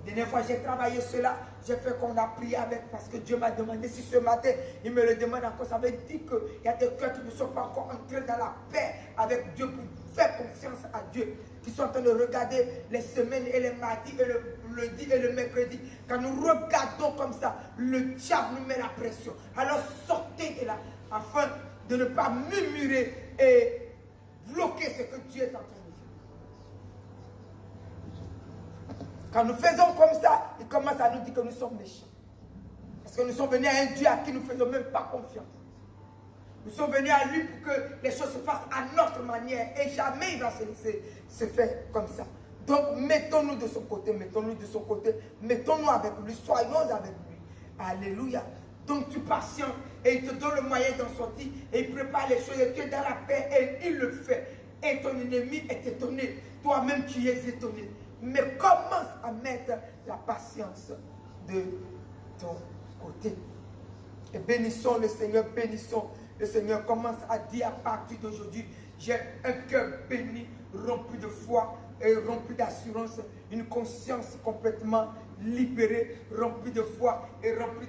La dernière fois j'ai travaillé cela, j'ai fait qu'on a prié avec parce que Dieu m'a demandé si ce matin il me le demande encore. Ça veut dire qu'il y a des cœurs qui ne sont pas encore entrés dans la paix avec Dieu pour faire confiance à Dieu. Qui sont en train de regarder les semaines et les mardis et le lundi et le mercredi. Quand nous regardons comme ça, le diable nous met la pression. Alors sortez de là afin de ne pas murmurer et bloquer ce que Dieu est en train de faire. Quand nous faisons comme ça, il commence à nous dire que nous sommes méchants. Parce que nous sommes venus à un Dieu à qui nous ne faisons même pas confiance. Nous sommes venus à lui pour que les choses se fassent à notre manière et jamais il va se faire comme ça. Donc mettons-nous de son côté, mettons-nous avec lui, soyons avec lui. Alléluia. Donc tu patientes et il te donne le moyen d'en sortir et il prépare les choses et tu es dans la paix et il le fait. Et ton ennemi est étonné, toi-même tu es étonné. Mais commence à mettre la patience de ton côté. Et bénissons le Seigneur, bénissons le Seigneur. Commence à dire à partir d'aujourd'hui, j'ai un cœur béni, rempli de foi et rempli d'assurance, une conscience complètement libérée, remplie de foi et remplie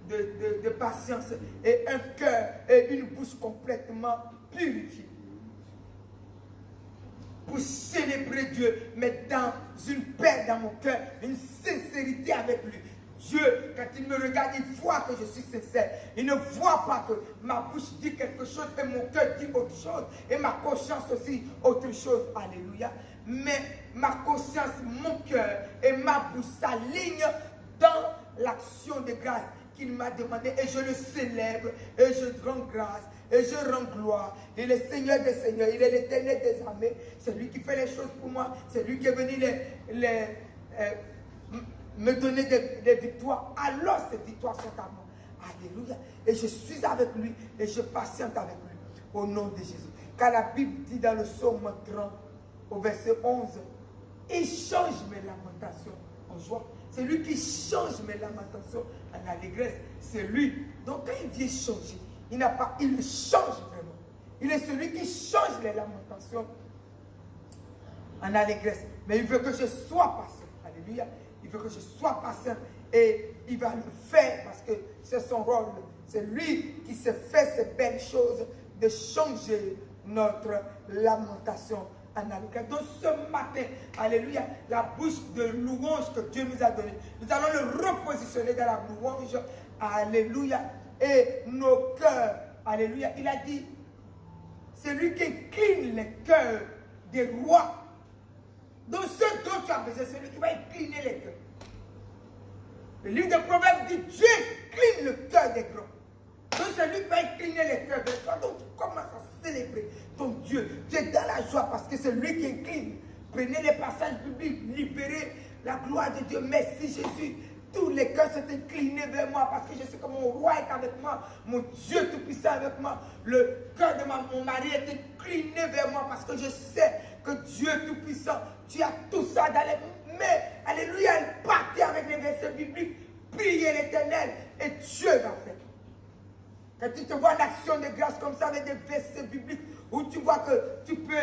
de patience et un cœur et une bouche complètement purifiée. Pour célébrer Dieu, mais dans une paix dans mon cœur, une sincérité avec lui. Dieu, quand il me regarde, il voit que je suis sincère. Il ne voit pas que ma bouche dit quelque chose et mon cœur dit autre chose. Et ma conscience aussi autre chose. Alléluia. Mais ma conscience, mon cœur et ma bouche s'alignent dans l'action de grâce qu'il m'a demandé et je le célèbre et je rends grâce et je rends gloire. Il est Seigneur des Seigneurs, il est l'Éternel des armées. C'est lui qui fait les choses pour moi. C'est lui qui est venu me donner des victoires. Alors ces victoires sont à moi. Alléluia. Et je suis avec lui et je patiente avec lui. Au nom de Jésus. Car la Bible dit dans le psaume 30 au verset 11, il change mes lamentations en joie. C'est lui qui change mes lamentations en allégresse. C'est lui. Donc quand il vient changer, il le change vraiment. Il est celui qui change les lamentations en allégresse. Mais il veut que je sois patient. Alléluia. Il veut que je sois patient. Et il va le faire parce que c'est son rôle. C'est lui qui se fait ces belles choses de changer notre lamentation en allégresse. Donc ce matin, alléluia, la bouche de louange que Dieu nous a donnée, nous allons le repositionner dans la louange. Alléluia. Et nos cœurs, alléluia, il a dit, c'est lui qui incline les cœurs des rois. Donc ce dont tu as besoin, c'est lui qui va incliner les cœurs. Le livre de Proverbes dit, Dieu incline le cœur des grands. Donc c'est lui qui va incliner les cœurs des grands. Donc tu commences à célébrer ton Dieu. Tu es dans la joie parce que c'est lui qui incline. Prenez les passages bibliques, libérez la gloire de Dieu. Merci Jésus. Tous les cœurs sont inclinés vers moi parce que je sais que mon roi est avec moi, mon Dieu tout-puissant est avec moi. Le cœur de mon mari est incliné vers moi parce que je sais que Dieu tout-puissant, tu as tout ça dans les mains. Alléluia, partez avec les versets bibliques, priez l'Éternel et Dieu va faire. Quand tu te vois en action de grâce comme ça avec des versets bibliques où tu vois que tu peux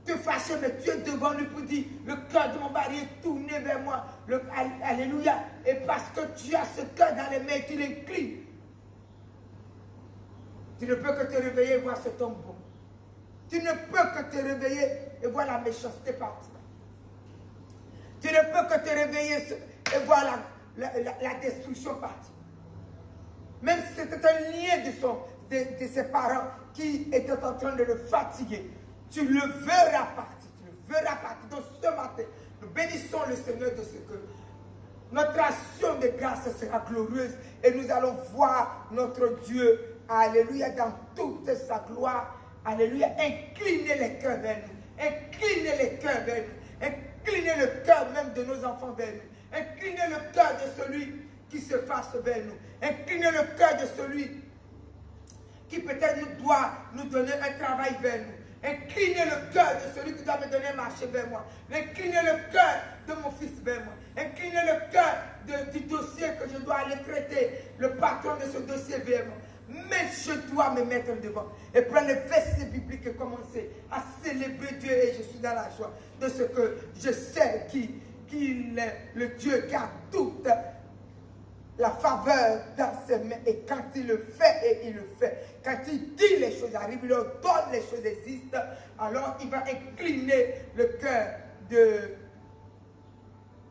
te fâcher, mais tu es devant lui pour dire, le cœur de mon mari est tourné vers moi. Alléluia. Et parce que tu as ce cœur dans les mains, tu l'inclines. Tu ne peux que te réveiller et voir cet homme bon. Tu ne peux que te réveiller et voir la méchanceté partir. Tu ne peux que te réveiller et voir la destruction partir. Même si c'était un lien de ses parents qui était en train de le fatiguer, tu le verras partir. Tu le verras partir. Donc ce matin, nous bénissons le Seigneur de ce que notre action de grâce sera glorieuse et nous allons voir notre Dieu, alléluia, dans toute sa gloire. Alléluia, inclinez les cœurs vers nous. Inclinez les cœurs vers nous. Inclinez le cœur même de nos enfants vers nous. Inclinez le cœur de celui qui se fâche vers nous. Inclinez le cœur de celui qui peut-être doit nous donner un travail vers nous. Inclinez le cœur de celui qui doit me donner un marché vers moi. Inclinez le cœur de mon fils vers moi. Inclinez le cœur du dossier que je dois aller traiter. Le patron de ce dossier vers moi. Mais je dois me mettre devant et prendre les versets bibliques et commencer à célébrer Dieu. Et je suis dans la joie de ce que je sais qu'il est le Dieu qui a toute la faveur dans ses mains. Et quand il le fait, et il le fait. Quand il dit les choses arrivent, il leur donne les choses existent. Alors il va incliner le cœur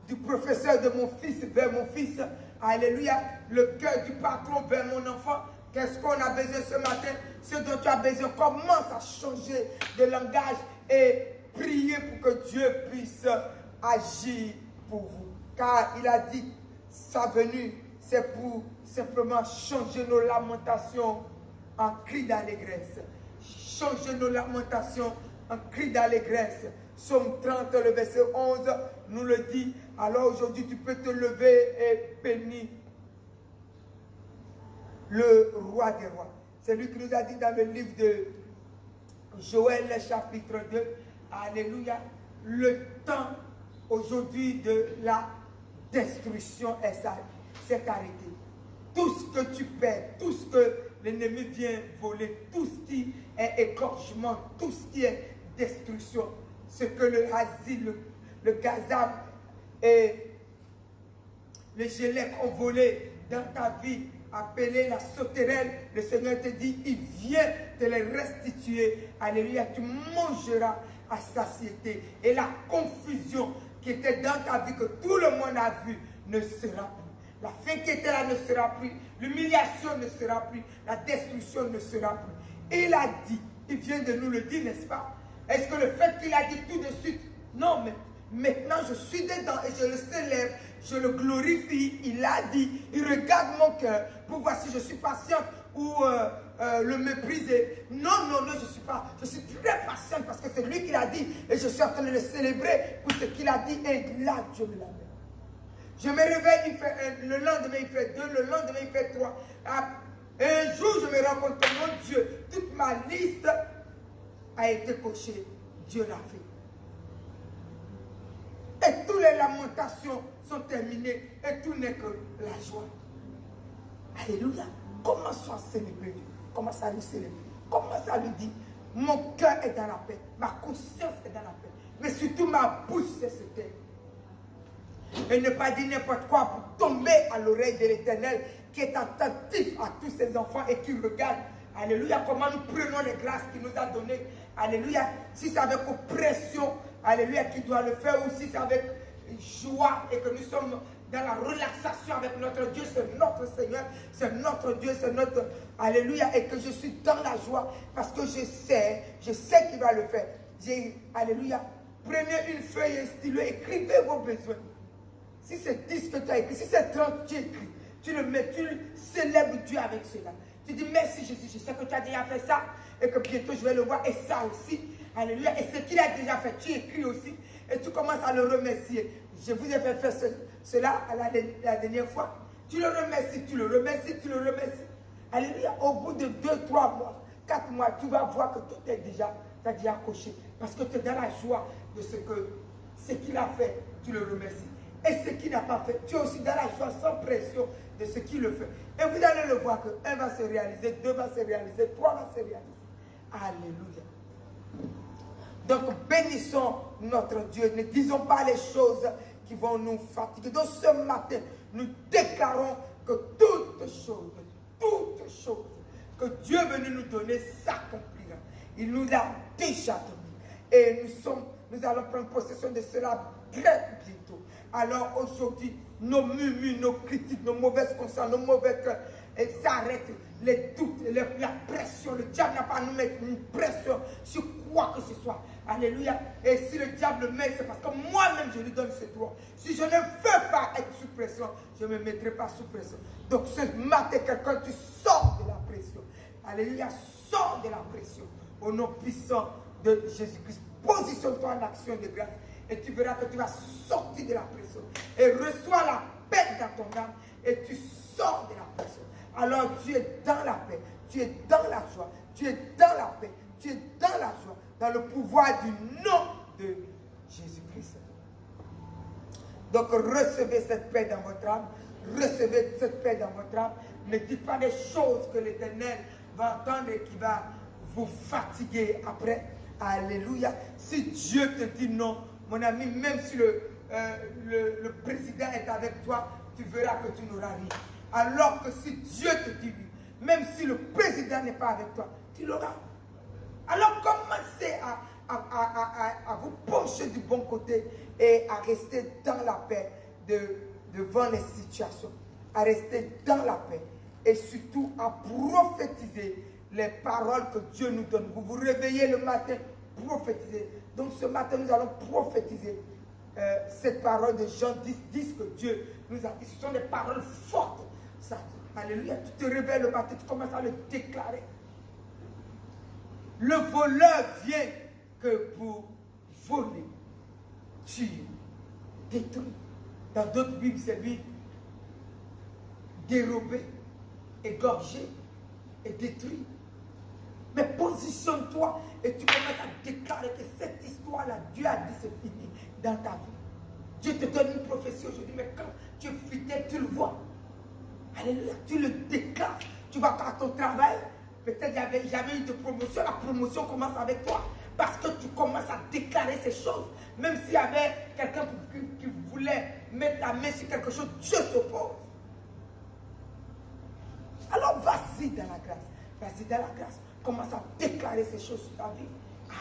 du professeur de mon fils vers mon fils. Alléluia. Le cœur du patron vers mon enfant. Qu'est-ce qu'on a besoin ce matin? Ce dont tu as besoin, commence à changer de langage et prier pour que Dieu puisse agir pour vous. Car il a dit, sa venue, c'est pour simplement changer nos lamentations en cri d'allégresse. Changer nos lamentations en cri d'allégresse. Psaume 30, le verset 11, nous le dit. Alors aujourd'hui, tu peux te lever et bénir le roi des rois. C'est lui qui nous a dit dans le livre de Joël, chapitre 2, alléluia, le temps aujourd'hui de la destruction s'est arrêté. Tout ce que tu perds, tout ce que l'ennemi vient voler, tout ce qui est écorchement, tout ce qui est destruction, ce que le Hazil, le Gazam et le Gélec ont volé dans ta vie, appelé la sauterelle, le Seigneur te dit, il vient te les restituer. Alléluia, tu mangeras à satiété. Et la confusion qui était dans ta vie, que tout le monde a vu, ne sera plus. La faim qui était là ne sera plus. L'humiliation ne sera plus. La destruction ne sera plus. Et il a dit, il vient de nous le dire, n'est-ce pas? Est-ce que le fait qu'il a dit tout de suite? Non, mais maintenant je suis dedans et je le célèbre. je le glorifie. Il a dit, il regarde mon cœur pour voir si je suis patiente ou le mépriser. Non, je suis pas. Je suis très patiente parce que c'est lui qui l'a dit et je suis en train de le célébrer pour ce qu'il a dit et là, Dieu me l'amène. Je me réveille, il fait 1, le lendemain il fait 2, le lendemain il fait 3. Un jour, je me rends compte que mon Dieu, toute ma liste a été cochée. Dieu l'a fait. Et toutes les lamentations sont terminées et tout n'est que la joie. Alléluia. Commence à célébrer Dieu. Commence à lui célébrer. Commence à lui dire, mon cœur est dans la paix. Ma conscience est dans la paix. Mais surtout ma bouche c'est se taire. Et ne pas dire n'importe quoi pour tomber à l'oreille de l'Éternel qui est attentif à tous ses enfants et qui regarde. Alléluia, comment nous prenons les grâces qu'il nous a données. Alléluia, si c'est avec oppression, alléluia, qui doit le faire, ou si c'est avec joie et que nous sommes dans la relaxation avec notre Dieu, c'est notre Seigneur, c'est notre Dieu, c'est notre... Alléluia, et que je suis dans la joie parce que je sais qu'il va le faire. Alléluia, prenez une feuille et un stylo, écrivez vos besoins. Si c'est 10 que tu as écrit, si c'est 30, tu écris. Tu le mets, tu célèbres Dieu avec cela. Tu dis merci Jésus, je sais que tu as déjà fait ça et que bientôt je vais le voir et ça aussi. Alléluia. Et ce qu'il a déjà fait, tu écris aussi et tu commences à le remercier. Je vous ai fait faire cela la dernière fois. Tu le remercies, tu le remercies, tu le remercies. Alléluia. Au bout de 2, 3 mois, 4 mois, tu vas voir que tout est déjà, tu as déjà coché. Parce que tu es dans la joie de ce qu'il a fait, tu le remercies. Et ce qu'il n'a pas fait, tu es aussi dans la joie sans pression de ce qu'il le fait. Et vous allez le voir que 1 va se réaliser, 2 va se réaliser, 3 va se réaliser. Alléluia. Donc bénissons notre Dieu. Ne disons pas les choses qui vont nous fatiguer. Donc ce matin, nous déclarons que toutes choses que Dieu est venu nous donner s'accomplira. Il nous a déjà donné. Et nous allons prendre possession de cela très bientôt. Alors aujourd'hui, nos murmures, nos critiques, nos mauvaises consciences, nos mauvais cœurs, s'arrêtent, les doutes, la pression. Le diable n'a pas à nous mettre une pression sur quoi que ce soit. Alléluia. Et si le diable le met, c'est parce que moi-même je lui donne ce droit. Si je ne veux pas être sous pression, je ne me mettrai pas sous pression. Donc ce matin, quelqu'un, tu sors de la pression. Alléluia, sors de la pression. Au nom puissant de Jésus-Christ, positionne-toi en action de grâce. Et tu verras que tu vas sortir de la pression. Et reçois la paix dans ton âme. Et tu sors de la pression. Alors tu es dans la paix. Tu es dans la joie. Tu es dans la paix. Tu es dans la joie. Dans le pouvoir du nom de Jésus-Christ. Donc recevez cette paix dans votre âme. Recevez cette paix dans votre âme. Ne dites pas des choses que l'Éternel va entendre et qui va vous fatiguer après. Alléluia. Si Dieu te dit non, mon ami, même si le président est avec toi, tu verras que tu n'auras rien. Alors que si Dieu te dit oui, même si le président n'est pas avec toi, tu l'auras. Alors commencez à vous pencher du bon côté et à rester dans la paix devant les situations. À rester dans la paix et surtout à prophétiser les paroles que Dieu nous donne. Vous vous réveillez le matin, prophétisez. Donc ce matin, nous allons prophétiser cette parole de Jean 10 que Dieu nous a dit. Ce sont des paroles fortes. Ça, alléluia. Tu te réveilles le matin, tu commences à le déclarer. Le voleur vient que pour voler, tuer, détruire. Dans d'autres Bibles, c'est lui dérober, égorger et détruire. Mais positionne-toi et tu commences à déclarer que cette histoire-là, Dieu a dit c'est fini dans ta vie. Dieu te donne une prophétie aujourd'hui, mais quand tu es fidèle, tu le vois. Alléluia, tu le déclares. Tu vas à ton travail, peut-être j'avais eu de promotion, la promotion commence avec toi. Parce que tu commences à déclarer ces choses. Même s'il y avait quelqu'un qui voulait mettre la main sur quelque chose, Dieu s'oppose. Alors vas-y dans la grâce. Vas-y dans la grâce. Commence à déclarer ces choses sur ta vie.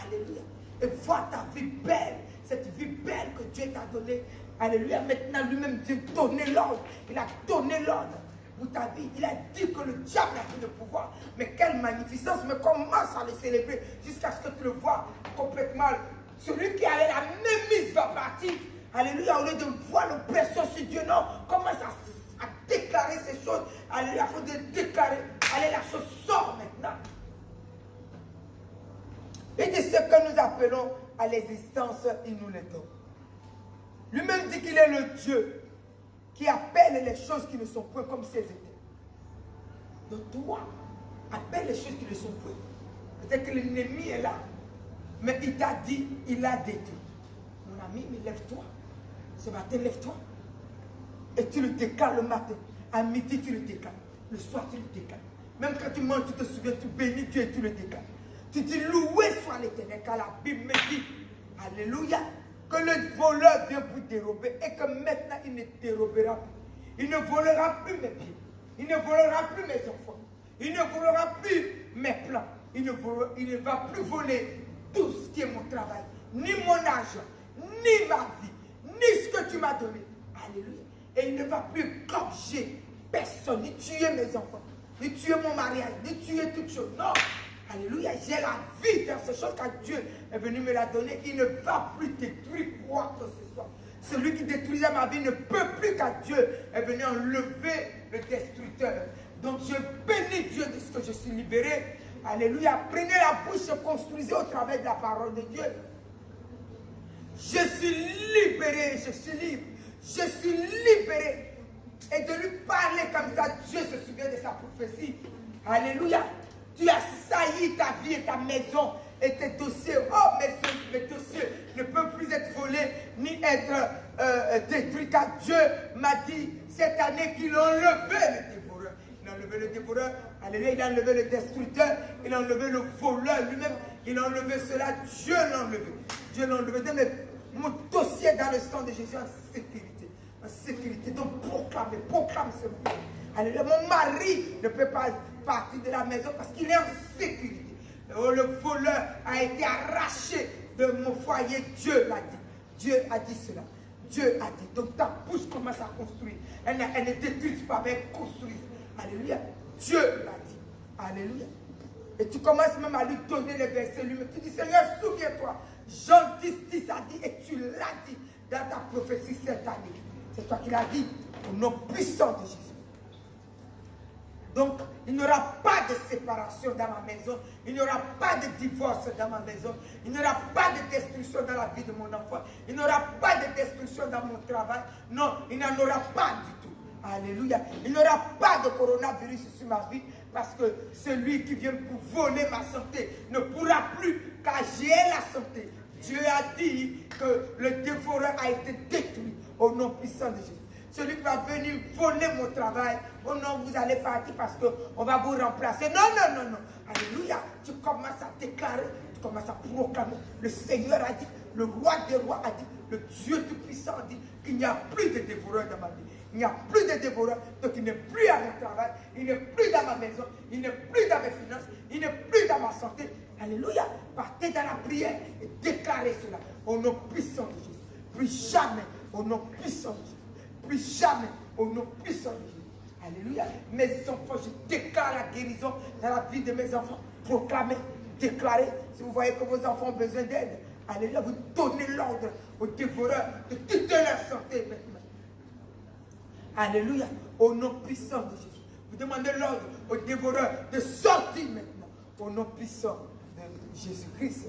Alléluia. Et vois ta vie belle. Cette vie belle que Dieu t'a donnée. Alléluia. Maintenant, lui-même, Dieu a donné l'ordre. Il a donné l'ordre pour ta vie. Il a dit que le diable a pris le pouvoir. Mais quelle magnificence. Mais commence à le célébrer jusqu'à ce que tu le vois complètement. Celui qui avait la même mise va partir. Alléluia, au lieu de voir l'oppression sur Dieu, non, commence à déclarer ces choses. Alléluia, il faut déclarer. Allez, la chose sort maintenant. Et de ce que nous appelons à l'existence, il nous le donne. Lui-même dit qu'il est le Dieu qui appelle les choses qui ne sont point comme si elles étaient. Donc toi, appelle les choses qui ne sont point. Peut-être que l'ennemi est là, mais il t'a dit, il a détruit. Mon ami, mais lève-toi. Ce matin, lève-toi. Et tu le décales le matin. À midi, tu le décales. Le soir, tu le décales. Même quand tu manges, tu te souviens, tu bénis Dieu et tu le décales. Tu dis, loué soit l'Éternel, car la Bible me dit, alléluia, que le voleur vient pour dérober et que maintenant, il ne dérobera plus. Il ne volera plus mes pieds. Il ne volera plus mes enfants. Il ne volera plus mes plans. Il ne va plus voler tout ce qui est mon travail, ni mon argent, ni ma vie, ni ce que tu m'as donné. Alléluia. Et il ne va plus gorger personne, ni tuer mes enfants, ni tuer mon mariage, ni tuer toutes choses. Non. Alléluia. J'ai la vie dans ces choses car Dieu est venu me la donner. Il ne va plus détruire quoi que ce soit. Celui qui détruisait ma vie ne peut plus car Dieu est venu enlever le destructeur. Donc je bénis Dieu de ce que je suis libéré. Alléluia. Prenez la bouche et construisez au travers de la parole de Dieu. Je suis libéré, je suis libre. Je suis libéré. Et de lui parler comme ça, Dieu se souvient de sa prophétie. Alléluia. Tu as sailli ta vie et ta maison et tes dossiers. Oh, mes dossiers ne peuvent plus être volés ni être détruits. Car Dieu m'a dit cette année qu'il a enlevé le dévoreur. Il a enlevé le dévoreur. Alléluia. Il a enlevé le destructeur. Il a enlevé le voleur lui-même. Il a enlevé cela. Dieu l'a enlevé. Dieu l'a enlevé. Donc, mon dossier dans le sang de Jésus en sécurité. En sécurité. Donc proclame ce mot. Alléluia. Mon mari ne peut pas partir de la maison parce qu'il est en sécurité. Oh, le voleur a été arraché de mon foyer. Dieu l'a dit. Dieu a dit cela. Dieu a dit. Donc ta bouche commence à construire. Elle ne détruit pas, mais elle construit. Alléluia. Dieu l'a dit. Alléluia. Et tu commences même à lui donner les versets lui-même. Tu dis, Seigneur, souviens-toi. Jean 10 a dit, et tu l'as dit dans ta prophétie cette année. C'est toi qui l'as dit, au nom puissant de Jésus. Donc, il n'y aura pas de séparation dans ma maison. Il n'y aura pas de divorce dans ma maison. Il n'y aura pas de destruction dans la vie de mon enfant. Il n'y aura pas de destruction dans mon travail. Non, il n'y en aura pas du tout. Alléluia. Il n'y aura pas de coronavirus sur ma vie parce que celui qui vient pour voler ma santé ne pourra plus car j'ai la santé. Dieu a dit que le dévoreur a été détruit au nom puissant de Jésus. Celui qui va venir voler mon travail, oh non, vous allez partir parce qu'on va vous remplacer. Non, non, non, non. Alléluia. Tu commences à déclarer, tu commences à proclamer. Le Seigneur a dit, le roi des rois a dit, le Dieu tout-puissant a dit qu'il n'y a plus de dévoreurs dans ma vie. Il n'y a plus de dévoreurs, donc il n'est plus à mon travail, il n'est plus dans ma maison, il n'est plus dans mes finances, il n'est plus dans ma santé. Alléluia. Partez dans la prière et déclarez cela au nom puissant de Jésus. Plus jamais au nom puissant de Jésus. Plus jamais au nom puissant de Jésus. Alléluia. Mes enfants, je déclare la guérison dans la vie de mes enfants. Proclamez, déclarez. Si vous voyez que vos enfants ont besoin d'aide, alléluia, vous donnez l'ordre aux dévoreurs de toute leur santé maintenant. Alléluia. Au nom puissant de Jésus. Vous demandez l'ordre aux dévoreurs de sortir maintenant. Au nom puissant de Jésus-Christ.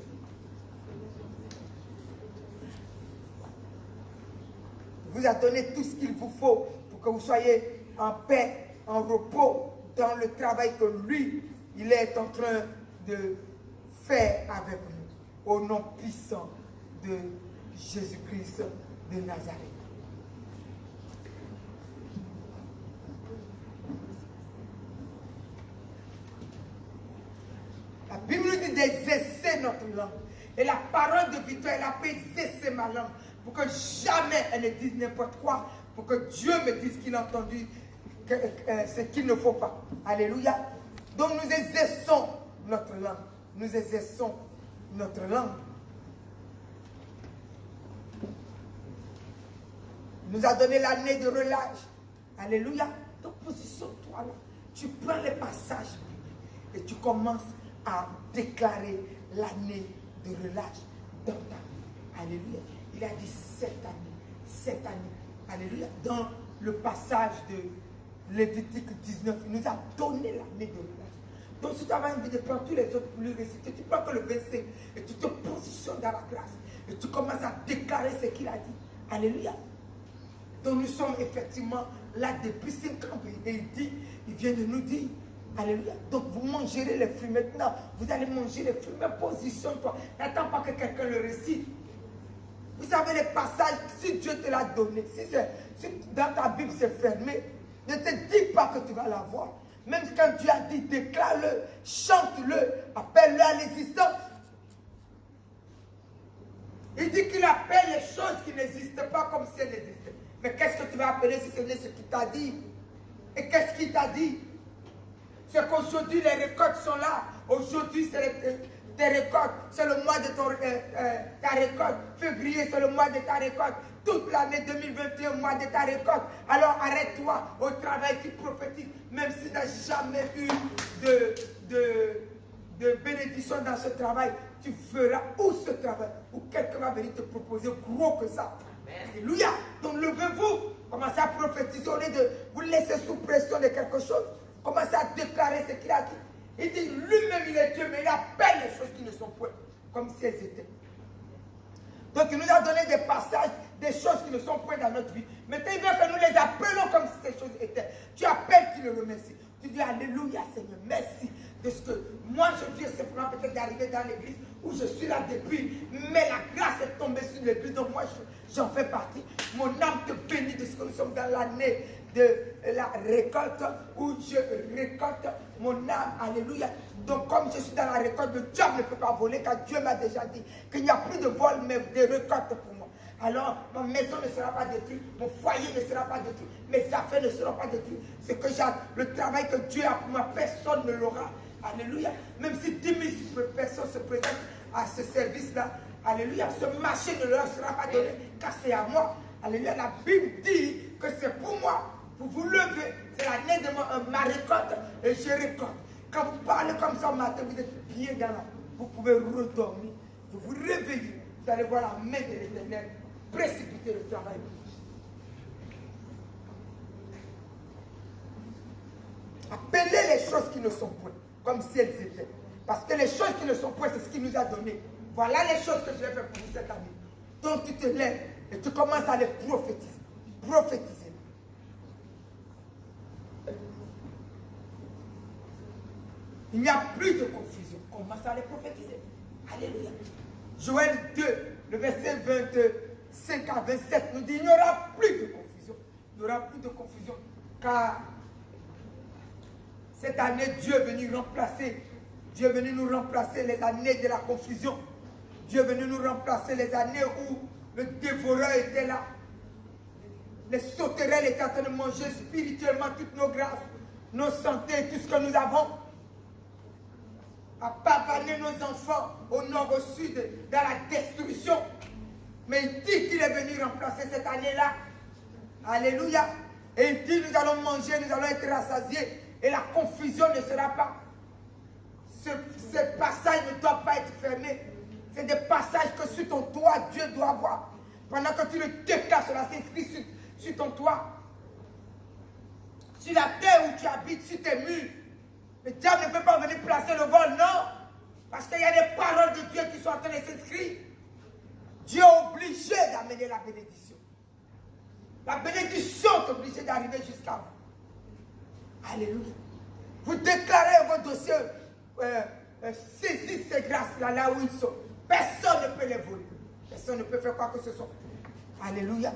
Vous a donné tout ce qu'il vous faut pour que vous soyez en paix, en repos, dans le travail que lui, il est en train de faire avec nous. Au nom puissant de Jésus-Christ de Nazareth. La Bible nous dit d'exercer notre langue. Et la parole de victoire, elle a fait exercer ma langue. Pour que jamais elle ne dise n'importe quoi. Pour que Dieu me dise qu'il a entendu ce qu'il ne faut pas. Alléluia. Donc nous exerçons notre langue. Nous exerçons notre langue. Il nous a donné l'année de relâche. Alléluia. Donc positionne-toi là. Tu prends les passages et tu commences à déclarer l'année de relâche dans ta vie. Alléluia. Il a dit cette année, cette année. Alléluia. Dans le passage de Lévitique 19, il nous a donné l'année de relâche. Donc si tu as envie de prendre tous les autres pour lui réciter, tu prends que le 25 et tu te positionnes dans la grâce. Et tu commences à déclarer ce qu'il a dit. Alléluia. Donc nous sommes effectivement là depuis 5 ans. Et il vient de nous dire, alléluia. Donc vous mangerez les fruits maintenant. Vous allez manger les fruits. Mais positionne-toi. N'attends pas que quelqu'un le récite. Vous savez les passages, si Dieu te l'a donné, si dans ta Bible c'est fermé, ne te dis pas que tu vas l'avoir. Même quand Dieu a dit, déclare-le, chante-le, appelle-le à l'existence. Il dit qu'il appelle les choses qui n'existent pas comme si elles existaient. Mais qu'est-ce que tu vas appeler si ce n'est ce qu'il t'a dit? Et qu'est-ce qu'il t'a dit? C'est qu'aujourd'hui les récoltes sont là. Aujourd'hui c'est tes récoltes. C'est le mois de ta récolte. Février c'est le mois de ta récolte. Toute l'année 2021, mois de ta récolte. Alors arrête-toi au travail qui prophétise. Même si tu n'as jamais eu de bénédiction dans ce travail, tu feras où ce travail, où quelqu'un va venir te proposer gros que ça. Alléluia. Donc levez-vous, commencez à prophétiser au lieu de vous laisser sous pression de quelque chose. Commencez à déclarer ce qu'il a dit. Il dit lui-même il est Dieu, mais il appelle les choses qui ne sont point comme si elles étaient. Donc il nous a donné des passages, des choses qui ne sont point dans notre vie. Maintenant il veut que nous les appelons comme si ces choses étaient. Tu appelles, tu le remercies. Tu dis alléluia Seigneur, merci de ce que moi je viens simplement peut-être d'arriver dans l'église où je suis là depuis, mais la grâce est tombée sur l'église, donc moi j'en fais partie. Mon âme te bénit de ce que nous sommes dans l'année de la récolte où je récolte mon âme, alléluia. Donc comme je suis dans la récolte, le diable ne peut pas voler car Dieu m'a déjà dit qu'il n'y a plus de vol mais de récolte pour moi. Alors ma maison ne sera pas détruite, mon foyer ne sera pas détruit, mes affaires ne seront pas détruites. C'est que le travail que Dieu a pour moi, personne ne l'aura. Alléluia. Même si 10 000 personnes se présentent à ce service-là, alléluia, ce marché ne leur sera pas donné, car c'est à moi. Alléluia. La Bible dit que c'est pour moi. Vous vous levez, c'est l'année de ma récolte et je récolte. Quand vous parlez comme ça au matin, vous êtes bien dans la. Vous pouvez redormir, vous vous réveillez, vous allez voir la main de l'Éternel précipiter le travail. Appelez les choses qui ne sont point comme si elles étaient. Parce que les choses qui ne sont point, c'est ce qu'il nous a donné. Voilà les choses que je vais faire pour vous cette année. Donc tu te lèves et tu commences à les prophétiser. Prophétiser. Il n'y a plus de confusion. Commence à les prophétiser. Alléluia. Joël 2, le verset 25 à 27 nous dit, il n'y aura plus de confusion. Il n'y aura plus de confusion. Car cette année, Dieu est venu remplacer. Dieu est venu nous remplacer les années de la confusion. Dieu est venu nous remplacer les années où le dévoreur était là. Les sauterelles étaient en train de manger spirituellement toutes nos grâces, nos santé, tout ce que nous avons. À pavaner nos enfants au nord, au sud, dans la destruction. Mais il dit qu'il est venu remplacer cette année-là. Alléluia. Et il dit, nous allons manger, nous allons être rassasiés. Et la confusion ne sera pas. Ce passage ne doit pas être fermé. C'est des passages que sur ton toit, Dieu doit voir. Pendant que tu le déplaces, cela s'inscrit sur ton toit. Sur la terre où tu habites, sur tes murs. Le diable ne peut pas venir placer le vol, non. Parce qu'il y a des paroles de Dieu qui sont en train de s'inscrire. Dieu est obligé d'amener la bénédiction. La bénédiction est obligée d'arriver jusqu'à vous. Alléluia. Vous déclarez vos dossiers, saisissez ces grâces-là, là où ils sont. Personne ne peut les voler. Personne ne peut faire quoi que ce soit. Alléluia.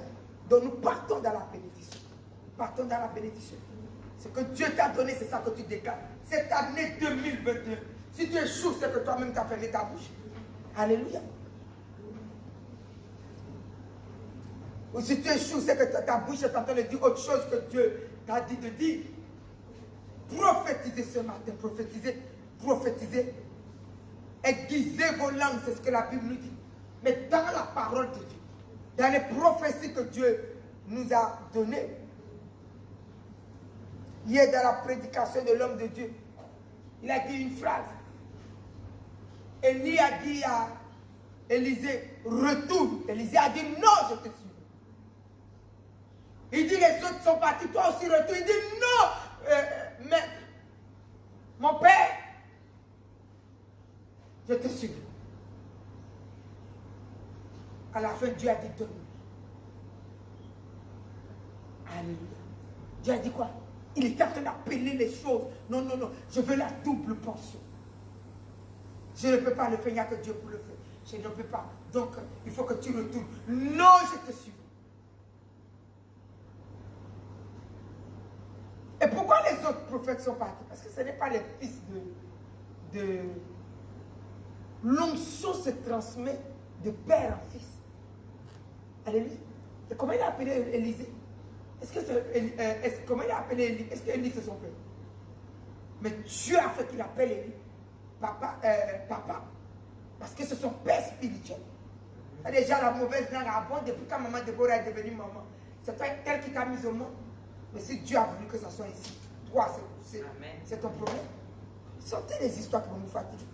Donc nous partons dans la bénédiction. Partons dans la bénédiction. Ce que Dieu t'a donné, c'est ça que tu déclares. Cette année 2021, si tu échoues, c'est que toi-même tu as fermé ta bouche. Alléluia. Ou si tu échoues, c'est que ta bouche est en train de dire autre chose que Dieu t'a dit de dire. Prophétisez ce matin, prophétisez, prophétisez. Aiguisez vos langues, c'est ce que la Bible nous dit. Mais dans la parole de Dieu, dans les prophéties que Dieu nous a données, hier dans la prédication de l'homme de Dieu, il a dit une phrase. Élie a dit à Élisée, retourne. Élisée a dit non, je te suis. Il dit, les autres sont partis, toi aussi retourne. Il dit, non, maître, mon père, je te suis. À la fin, Dieu a dit, donne-moi. Alléluia. Dieu a dit quoi? Il était en train d'appeler les choses. Non, non, non, je veux la double portion. Je ne peux pas le faire, il n'y a que Dieu pour le faire. Je ne peux pas. Donc, il faut que tu retournes. Non, je te suis. Et pourquoi les autres prophètes sont partis? Parce que ce n'est pas les fils de... L'onction se transmet de père en fils. Alléluia. Et comment il a appelé Élisée? Comment il a appelé Élie? Est-ce qu'Élie c'est son père? Mais Dieu a fait qu'il appelle Élie papa. Parce que c'est son père spirituel. Déjà la mauvaise langue abonde depuis quand maman Déborah est devenue maman. C'est toi elle qui t'a mis au monde. Mais si Dieu a voulu que ça soit ici, toi c'est ton problème. Sortez les histoires qui vont nous fatiguer.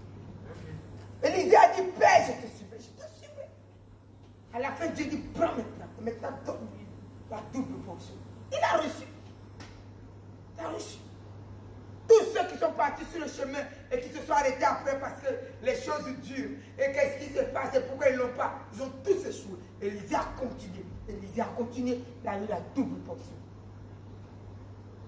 Élisée a dit, Père, je te suivrai, je te suivrai. À la fin, Dieu dit, prends maintenant. Maintenant, donne-lui la double portion. Il a reçu. Il a reçu. Tous ceux qui sont partis sur le chemin et qui se sont arrêtés après parce que les choses durent. Et qu'est-ce qui se passe et pourquoi ils ne l'ont pas? Ils ont tous échoué. Élisée a continué. Élisée a continué. Il a eu la double portion.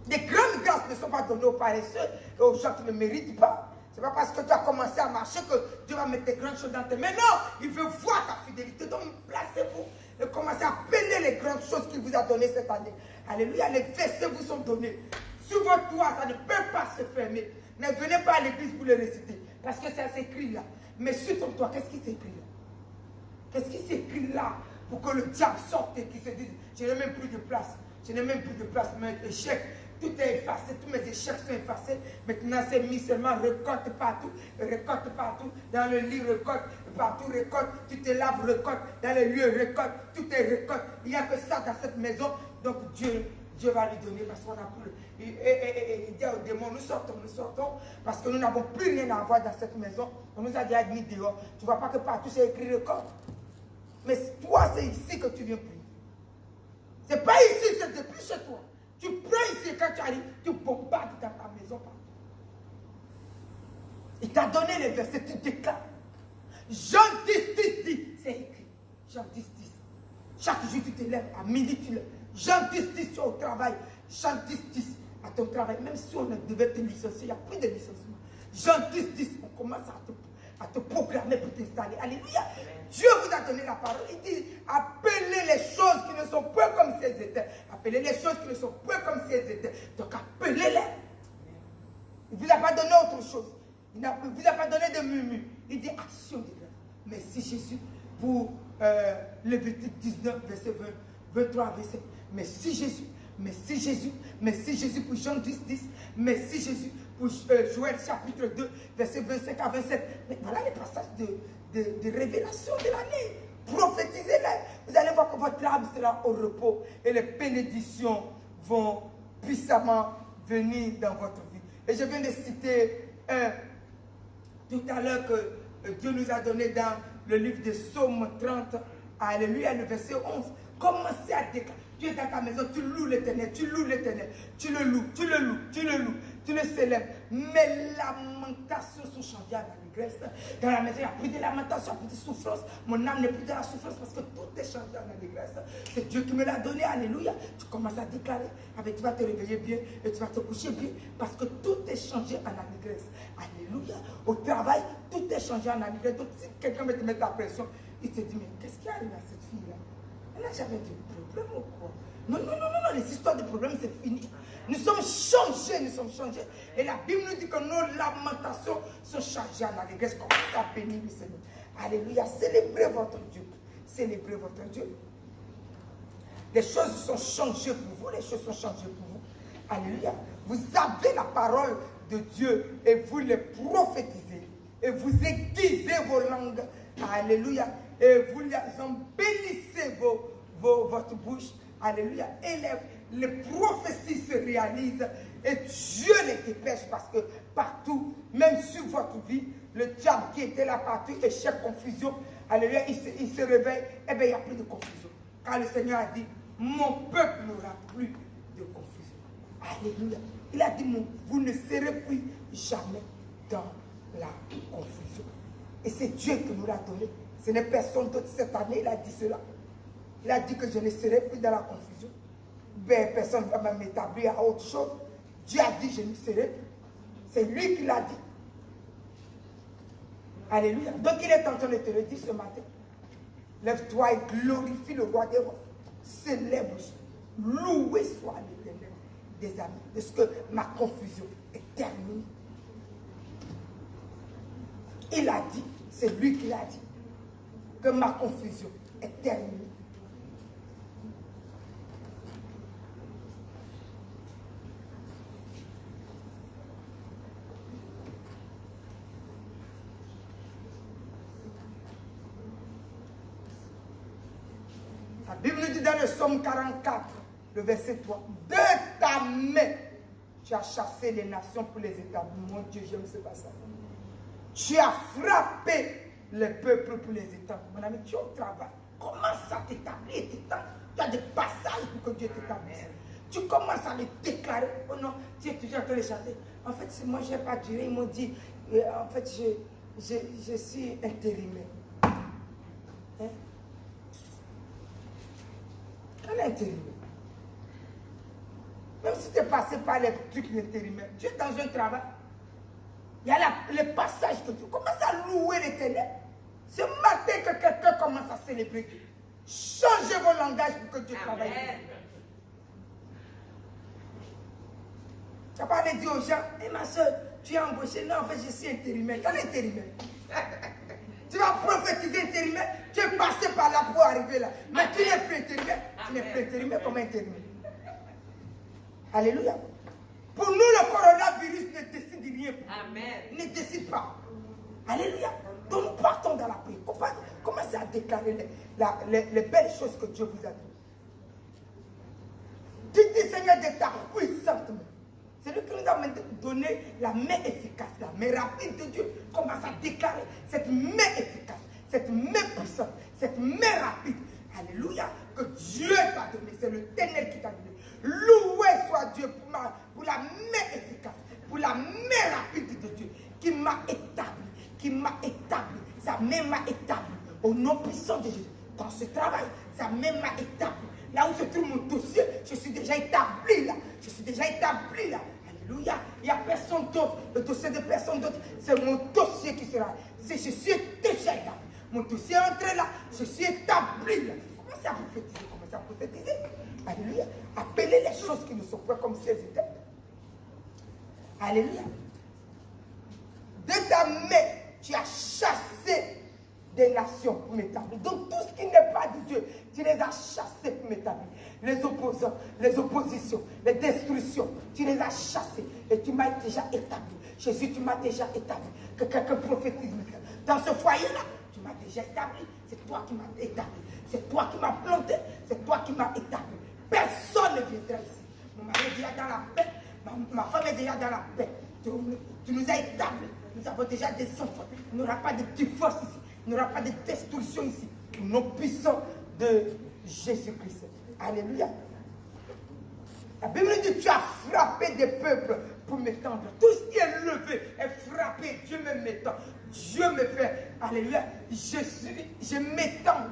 Les grandes grâces ne sont pas données aux paresseux et aux gens qui ne méritent pas. Ce n'est pas parce que tu as commencé à marcher que Dieu va mettre des grandes choses dans tes mains. Non, il veut voir ta fidélité. Donc, placez-vous et commencez à appeler les grandes choses qu'il vous a données cette année. Alléluia, les versets vous sont donnés. Sur votre toit, ça ne peut pas se fermer. Ne venez pas à l'église pour les réciter. Parce que ça s'écrit là. Mais sur ton toit, qu'est-ce qui s'écrit là? Qu'est-ce qui s'écrit là pour que le diable sorte et qu'il se dise, je n'ai même plus de place. Je n'ai même plus de place. Mes échecs, tout est effacé. Tous mes échecs sont effacés. Maintenant, c'est mis seulement récolte partout. Récolte partout. Dans le lit, récolte partout. Récolte. Tu te laves, récolte. Dans les lieux, récolte. Tout est récolte. Il n'y a que ça dans cette maison. Donc, Dieu va lui donner parce qu'on a plus. Il dit aux démons, nous sortons, parce que nous n'avons plus rien à avoir dans cette maison. On nous a déjà mis dehors. Tu ne vois pas que partout c'est écrit récolte. Mais toi, c'est ici que tu viens prier. Ce n'est pas ici, c'est depuis chez toi. Tu prends ici et quand tu arrives, tu bombardes dans ta maison partout. Il t'a donné les versets, tu déclares. Jean 10, 10. C'est écrit. Jean 10, 10. Chaque jour, tu te lèves, à midi, tu lèves. Jean 10, 10, tu es au travail. Jean 10, 10, à ton travail. Même si on devait te licencier, il n'y a plus de licenciement. Jean 10, 10, on commence à te programmer pour t'installer. Alléluia. Dieu vous a donné la parole. Il dit, appelez les choses qui ne sont pas comme si elles étaient. Appelez les choses qui ne sont pas comme si elles étaient. Donc appelez-les. Il ne vous a pas donné autre chose. Il ne vous a pas donné de murmure. Il dit action de grâce. Merci Jésus pour Lévitique 19, verset 23, verset. Merci Jésus. Merci Jésus. Merci Jésus pour Jean 10, 10. Merci Jésus pour Joël chapitre 2, verset 25 à 27. Mais voilà les passages de révélation de l'année. Prophétisez-les. Vous allez voir que votre âme sera au repos et les bénédictions vont puissamment venir dans votre vie. Et je viens de citer tout à l'heure que Dieu nous a donné dans le livre de Psaume 30. Alléluia, le verset 11. Commencez à déclarer. Tu es dans ta maison, tu loues l'Éternel, tu loues l'Éternel, tu le loues, tu le loues, tu le loues, tu le célèbres. Mes lamentations sont changées à l'allégresse. Dans la maison, il n'y a plus de lamentations, il n'y a plus de souffrance. Mon âme n'est plus dans la souffrance parce que tout est changé en allégresse. C'est Dieu qui me l'a donné, alléluia. Tu commences à déclarer, tu vas te réveiller bien et tu vas te coucher bien parce que tout est changé en allégresse. Alléluia. Au travail, tout est changé en allégresse. Donc si quelqu'un veut te mettre la pression, il te dit, mais qu'est-ce qui arrive à cette fille-là? Elle n'a jamais de problème ou quoi? Non, les histoires de problèmes, c'est fini. Nous sommes changés. Et la Bible nous dit que nos lamentations sont changées en allégresse. Commencez à bénir le Seigneur. Alléluia. Célébrez votre Dieu. Célébrez votre Dieu. Les choses sont changées pour vous. Les choses sont changées pour vous. Alléluia. Vous avez la parole de Dieu et vous les prophétisez. Et vous aiguisez vos langues. Alléluia. Et vous embellissez votre bouche. Alléluia. Et les prophéties se réalisent. Et Dieu les dépêche parce que partout, même sur votre vie, le diable qui était là partout, échec, confusion. Alléluia. Il se réveille. Eh bien, il n'y a plus de confusion. Car le Seigneur a dit, mon peuple n'aura plus de confusion. Alléluia. Il a dit, vous ne serez plus jamais dans la confusion. Et c'est Dieu qui nous l'a donné. Ce n'est personne d'autre cette année, il a dit cela. Il a dit que je ne serai plus dans la confusion. Ben, personne ne va m'établir à autre chose. Dieu a dit, je ne serai plus. C'est lui qui l'a dit. Alléluia. Donc il est en train de te le dire ce matin. Lève-toi et glorifie le roi des rois. Célèbre, loué soit l'Éternel des amis. Parce que ma confusion est terminée. Il a dit, c'est lui qui l'a dit, que ma confusion est terminée. La Bible nous dit dans le psaume 44, le verset 3, de ta main, tu as chassé les nations pour les établir. Mon Dieu, j'aime ce passage. Tu as frappé les peuples pour les établir. Mon ami, tu es au travail. Commence à t'établir. Tu as des passages pour que Dieu t'établisse. Tu commences à les déclarer. Oh non, tu es toujours en train de chanter. En fait, moi, je n'ai pas duré. Ils m'ont dit, en fait, je suis intérimaire. Hein? Un intérimaire. Même si tu es passé par les trucs d'intérimaire, tu es dans un travail. Il y a les passages que tu commences à louer l'Éternel. Ce matin que quelqu'un commence à célébrer Dieu. Changez vos langages pour que Dieu travaille. Tu n'as pas allé dire aux gens, hey, ma soeur, tu es embauché. Non, en fait, je suis intérimaire. Quel intérimaire? Tu vas prophétiser intérimaire. Tu es passé par là pour arriver là. Mais tu n'es plus intérimaire. Tu n'es plus intérimaire comme intérimaire. Alléluia. Pour nous, le coronavirus ne décide rien. Amen. Ne décide pas. Alléluia. Donc nous partons dans la prière. Commencez à déclarer les belles choses que Dieu vous a données. Tu dis, Seigneur, de ta puissante main. C'est lui qui nous a donné la main efficace, la main rapide de Dieu. Commence à déclarer cette main efficace, cette main puissante, cette main rapide. Alléluia. Que Dieu t'a donné. C'est le Ténèbre qui t'a donné. Loué soit Dieu pour la main efficace, pour la main rapide de Dieu qui m'a établi, sa main m'a établi au nom puissant de Jésus. Dans ce travail, sa main m'a établi. Là où se trouve mon dossier, je suis déjà établi là. Je suis déjà établi là. Alléluia. Il n'y a personne d'autre. Le dossier de personne d'autre, c'est mon dossier qui sera. Je suis déjà établi. Mon dossier est entré là. Je suis établi là. Commencez à prophétiser. Commencez à prophétiser. Alléluia. Appelez les choses qui ne sont pas comme si elles étaient. Alléluia. De ta main, tu as chassé des nations pour m'établir. Donc tout ce qui n'est pas de Dieu, tu les as chassés pour m'établir. Les opposants, les oppositions, les destructions, tu les as chassés et tu m'as déjà établi. Jésus, tu m'as déjà établi. Que quelqu'un prophétise maintenant. Dans ce foyer-là, tu m'as déjà établi. C'est toi qui m'as établi. C'est toi qui m'as planté. C'est toi qui m'as établi. Personne ne viendra ici. Mon mari est déjà dans la paix. Ma femme est déjà dans la paix. Tu nous as établis. Nous avons déjà des enfants. Il n'y aura pas de divorce ici. Il n'y aura pas de destruction ici. Au nom puissant de Jésus-Christ. Alléluia. La Bible dit, tu as frappé des peuples pour m'étendre. Tout ce qui est levé est frappé. Dieu me m'étend. Dieu me fait. Alléluia. Je m'étends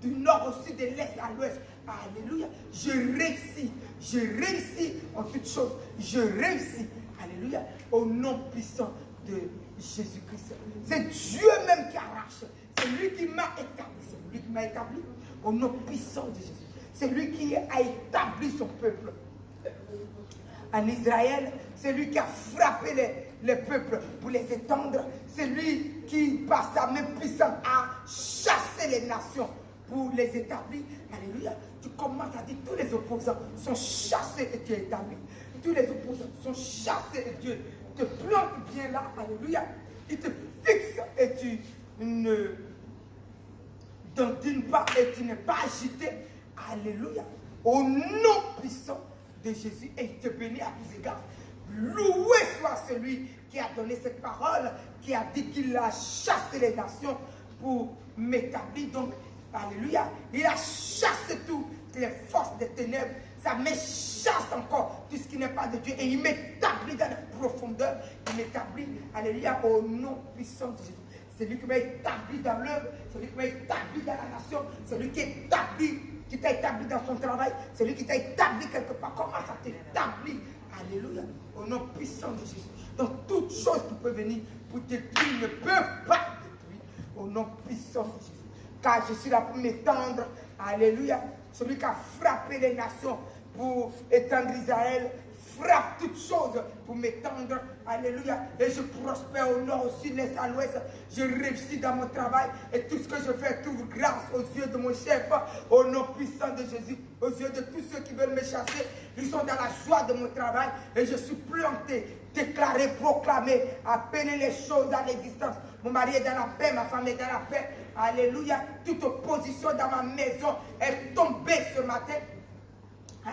du nord au sud, de l'est à l'ouest. Alléluia. Je réussis. Je réussis en toutes choses. Je réussis. Alléluia. Au nom puissant de Jésus-Christ. C'est Dieu même qui arrache. C'est lui qui m'a établi. C'est lui qui m'a établi. Au nom puissant de Jésus. C'est lui qui a établi son peuple. En Israël, c'est lui qui a frappé les peuples pour les étendre. C'est lui qui, par sa main puissante, a chassé les nations pour les établir. Alléluia. Tu commences à dire tous les opposants sont chassés et tu es établi. Tous les opposants sont chassés et Dieu te plante bien là. Alléluia. Il te fixe et tu ne dantines pas et tu n'es pas agité. Alléluia. Au nom puissant de Jésus, et il te bénit à tous égards. Loué soit celui qui a donné cette parole, qui a dit qu'il a chassé les nations pour m'établir. Donc, alléluia, il a chassé tout toutes les forces des ténèbres. Sa main chasse encore tout ce qui n'est pas de Dieu et il m'établit dans la profondeur. Il m'établit, alléluia, au nom puissant de Jésus. C'est lui qui m'a établi dans l'œuvre, c'est lui qui m'a établi dans la nation, c'est lui qui t'a établi dans son travail, c'est lui qui t'a établi quelque part. Comment ça t'établit? Alléluia, au nom puissant de Jésus. Donc toutes choses qui peuvent venir pour détruire ne peuvent pas détruire au nom puissant de Jésus. Car je suis là pour m'étendre, alléluia, celui qui a frappé les nations pour étendre Israël, frappe toutes choses pour m'étendre, alléluia, et je prospère au nord, au sud, l'est, à l'ouest, je réussis dans mon travail, et tout ce que je fais trouve grâce aux yeux de mon chef, au nom puissant de Jésus, aux yeux de tous ceux qui veulent me chasser, ils sont dans la joie de mon travail, et je suis planté, déclaré, proclamé, appeler les choses à l'existence. Mon mari est dans la paix, ma femme est dans la paix, alléluia, toute opposition dans ma maison est tombée ce matin.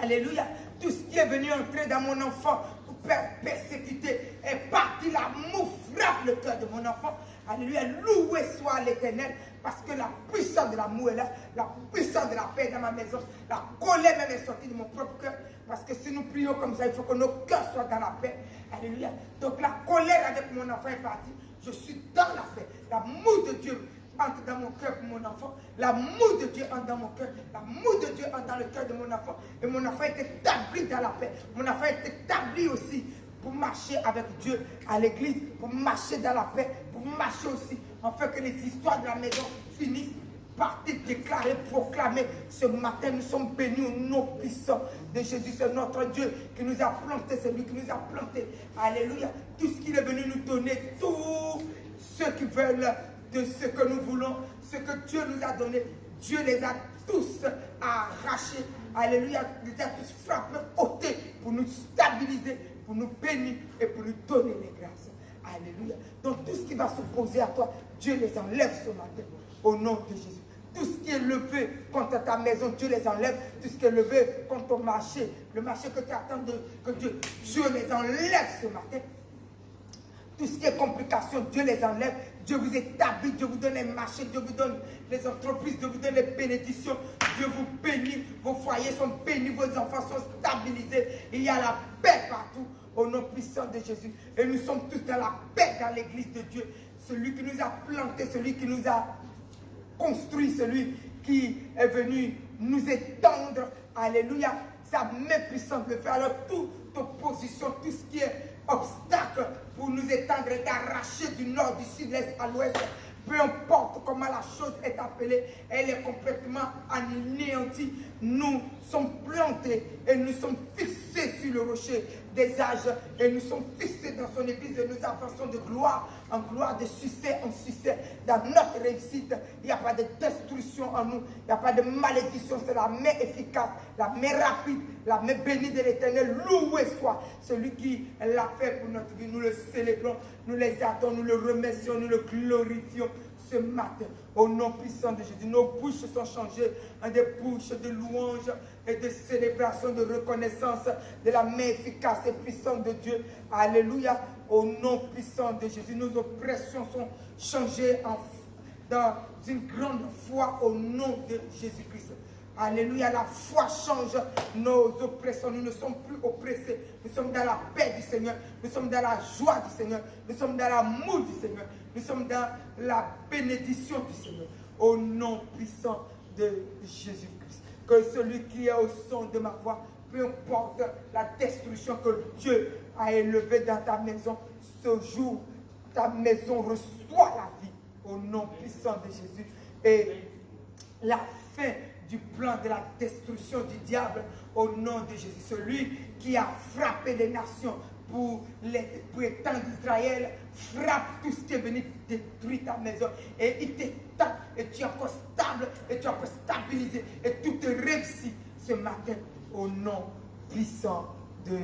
Alléluia. Tout ce qui est venu entrer dans mon enfant pour persécuter est parti. L'amour frappe le cœur de mon enfant. Alléluia. Loué soit l'Éternel. Parce que la puissance de l'amour est là. La puissance de la paix est dans ma maison. La colère même est sortie de mon propre cœur. Parce que si nous prions comme ça, il faut que nos cœurs soient dans la paix. Alléluia. Donc la colère avec mon enfant est partie. Je suis dans la paix. L'amour de Dieu entre dans mon cœur pour mon enfant. L'amour de Dieu entre dans mon cœur. L'amour de Dieu entre dans le cœur de mon enfant. Et mon enfant est établi dans la paix. Mon enfant est établi aussi pour marcher avec Dieu à l'église, pour marcher dans la paix, pour marcher aussi, afin que les histoires de la maison finissent par te déclarer, proclamer. Ce matin, nous sommes bénis au nom puissant de Jésus. C'est notre Dieu qui nous a plantés, c'est lui qui nous a plantés. Alléluia. Tout ce qu'il est venu nous donner, tous ceux qui veulent de ce que nous voulons, ce que Dieu nous a donné, Dieu les a tous arrachés. Alléluia. Il les a tous frappés, ôtés pour nous stabiliser, pour nous bénir et pour nous donner les grâces. Alléluia. Donc tout ce qui va s'opposer à toi, Dieu les enlève ce matin au nom de Jésus. Tout ce qui est levé contre ta maison, Dieu les enlève. Tout ce qui est levé contre ton marché, le marché que tu attends que Dieu les enlève ce matin. Tout ce qui est complication, Dieu les enlève. Dieu vous établit, Dieu vous donne les marchés, Dieu vous donne les entreprises, Dieu vous donne les bénédictions. Dieu vous bénit, vos foyers sont bénis, vos enfants sont stabilisés. Il y a la paix partout au nom puissant de Jésus. Et nous sommes tous dans la paix dans l'église de Dieu. Celui qui nous a plantés, celui qui nous a construit, celui qui est venu nous étendre. Alléluia. Sa main puissante le fait. Alors toute opposition, tout ce qui est obstacle pour nous étendre et d'arracher du nord, du sud, l'est à l'ouest, peu importe comment la chose est appelée, elle est complètement anéantie. Nous sommes plantés et nous sommes fixés sur le rocher des âges et nous sommes fixés dans son église et nous avançons de gloire en gloire, de succès en succès. Dans notre réussite, il n'y a pas de destruction en nous, il n'y a pas de malédiction, c'est la main efficace, la main rapide, la main bénie de l'Éternel. Loué soit celui qui l'a fait pour notre vie. Nous le célébrons, nous l'exaltons, nous le remercions, nous le glorifions ce matin. Au nom puissant de Jésus, nos bouches sont changées en des bouches de louange et de célébration, de reconnaissance de la main efficace et puissante de Dieu. Alléluia. Au nom puissant de Jésus, nos oppressions sont changées dans une grande foi au nom de Jésus-Christ. Alléluia, la foi change nos oppressions. Nous ne sommes plus oppressés. Nous sommes dans la paix du Seigneur. Nous sommes dans la joie du Seigneur. Nous sommes dans l'amour du Seigneur. Nous sommes dans la bénédiction du Seigneur. Au nom puissant de Jésus-Christ. Que celui qui est au son de ma voix, peu importe la destruction que Dieu a élevée dans ta maison, ce jour, ta maison reçoit la vie. Au nom puissant de Jésus. Et la fin du plan de la destruction du diable au nom de Jésus. Celui qui a frappé les nations pour étendre Israël, frappe tout ce qui est venu détruire ta maison. Et il t'étend, et tu es encore stable, et tu es encore stabilisé, et tout est réussi ce matin au nom puissant de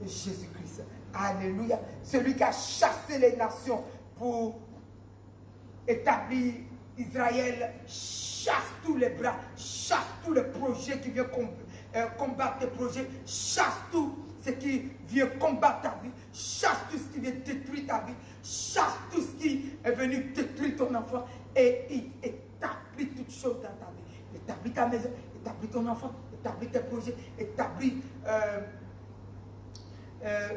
Jésus-Christ. Alléluia. Celui qui a chassé les nations pour établir Israël, chasse tous les bras, chasse tous les projets qui viennent combattre tes projets, chasse tout ce qui vient combattre ta vie, chasse tout ce qui vient détruire ta vie, chasse tout ce qui est venu détruire ton enfant et il établit toutes choses dans ta vie. Établis ta maison, établis ton enfant, établit tes projets, établit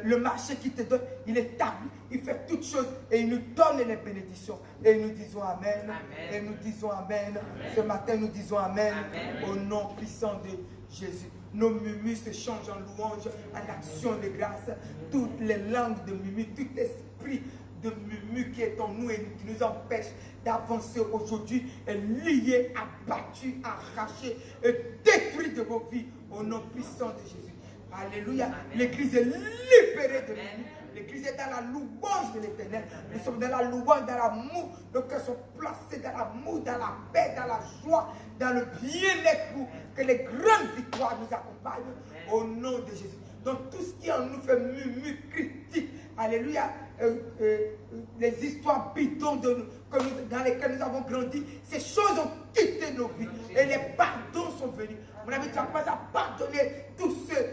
le marché qu'il te donne, il établit, il fait toutes choses et il nous donne les bénédictions. Et nous disons Amen. Amen. Et nous disons Amen. Amen. Ce matin, nous disons Amen. Amen. Au nom puissant de Jésus. Nos murmures se changent en louange, en action de grâce. Toutes les langues de murmures, tout esprit de murmure qui est en nous et qui nous empêche d'avancer aujourd'hui est lié, abattu, arraché et détruit de vos vies au nom puissant de Jésus. Alléluia. L'église est libérée de nous. L'église est dans la louange de l'éternel. Nous sommes dans la louange, dans l'amour. Nos cœurs sont placés dans l'amour, dans la paix, dans la joie, dans le bien-être pour que les grandes victoires nous accompagnent au nom de Jésus. Donc tout ce qui en nous fait murmure, critique, alléluia, les histoires bidons dans lesquelles nous avons grandi, ces choses ont quitté nos vies et les pardons sont venus. Mon ami, tu as commencé à pardonner tous ceux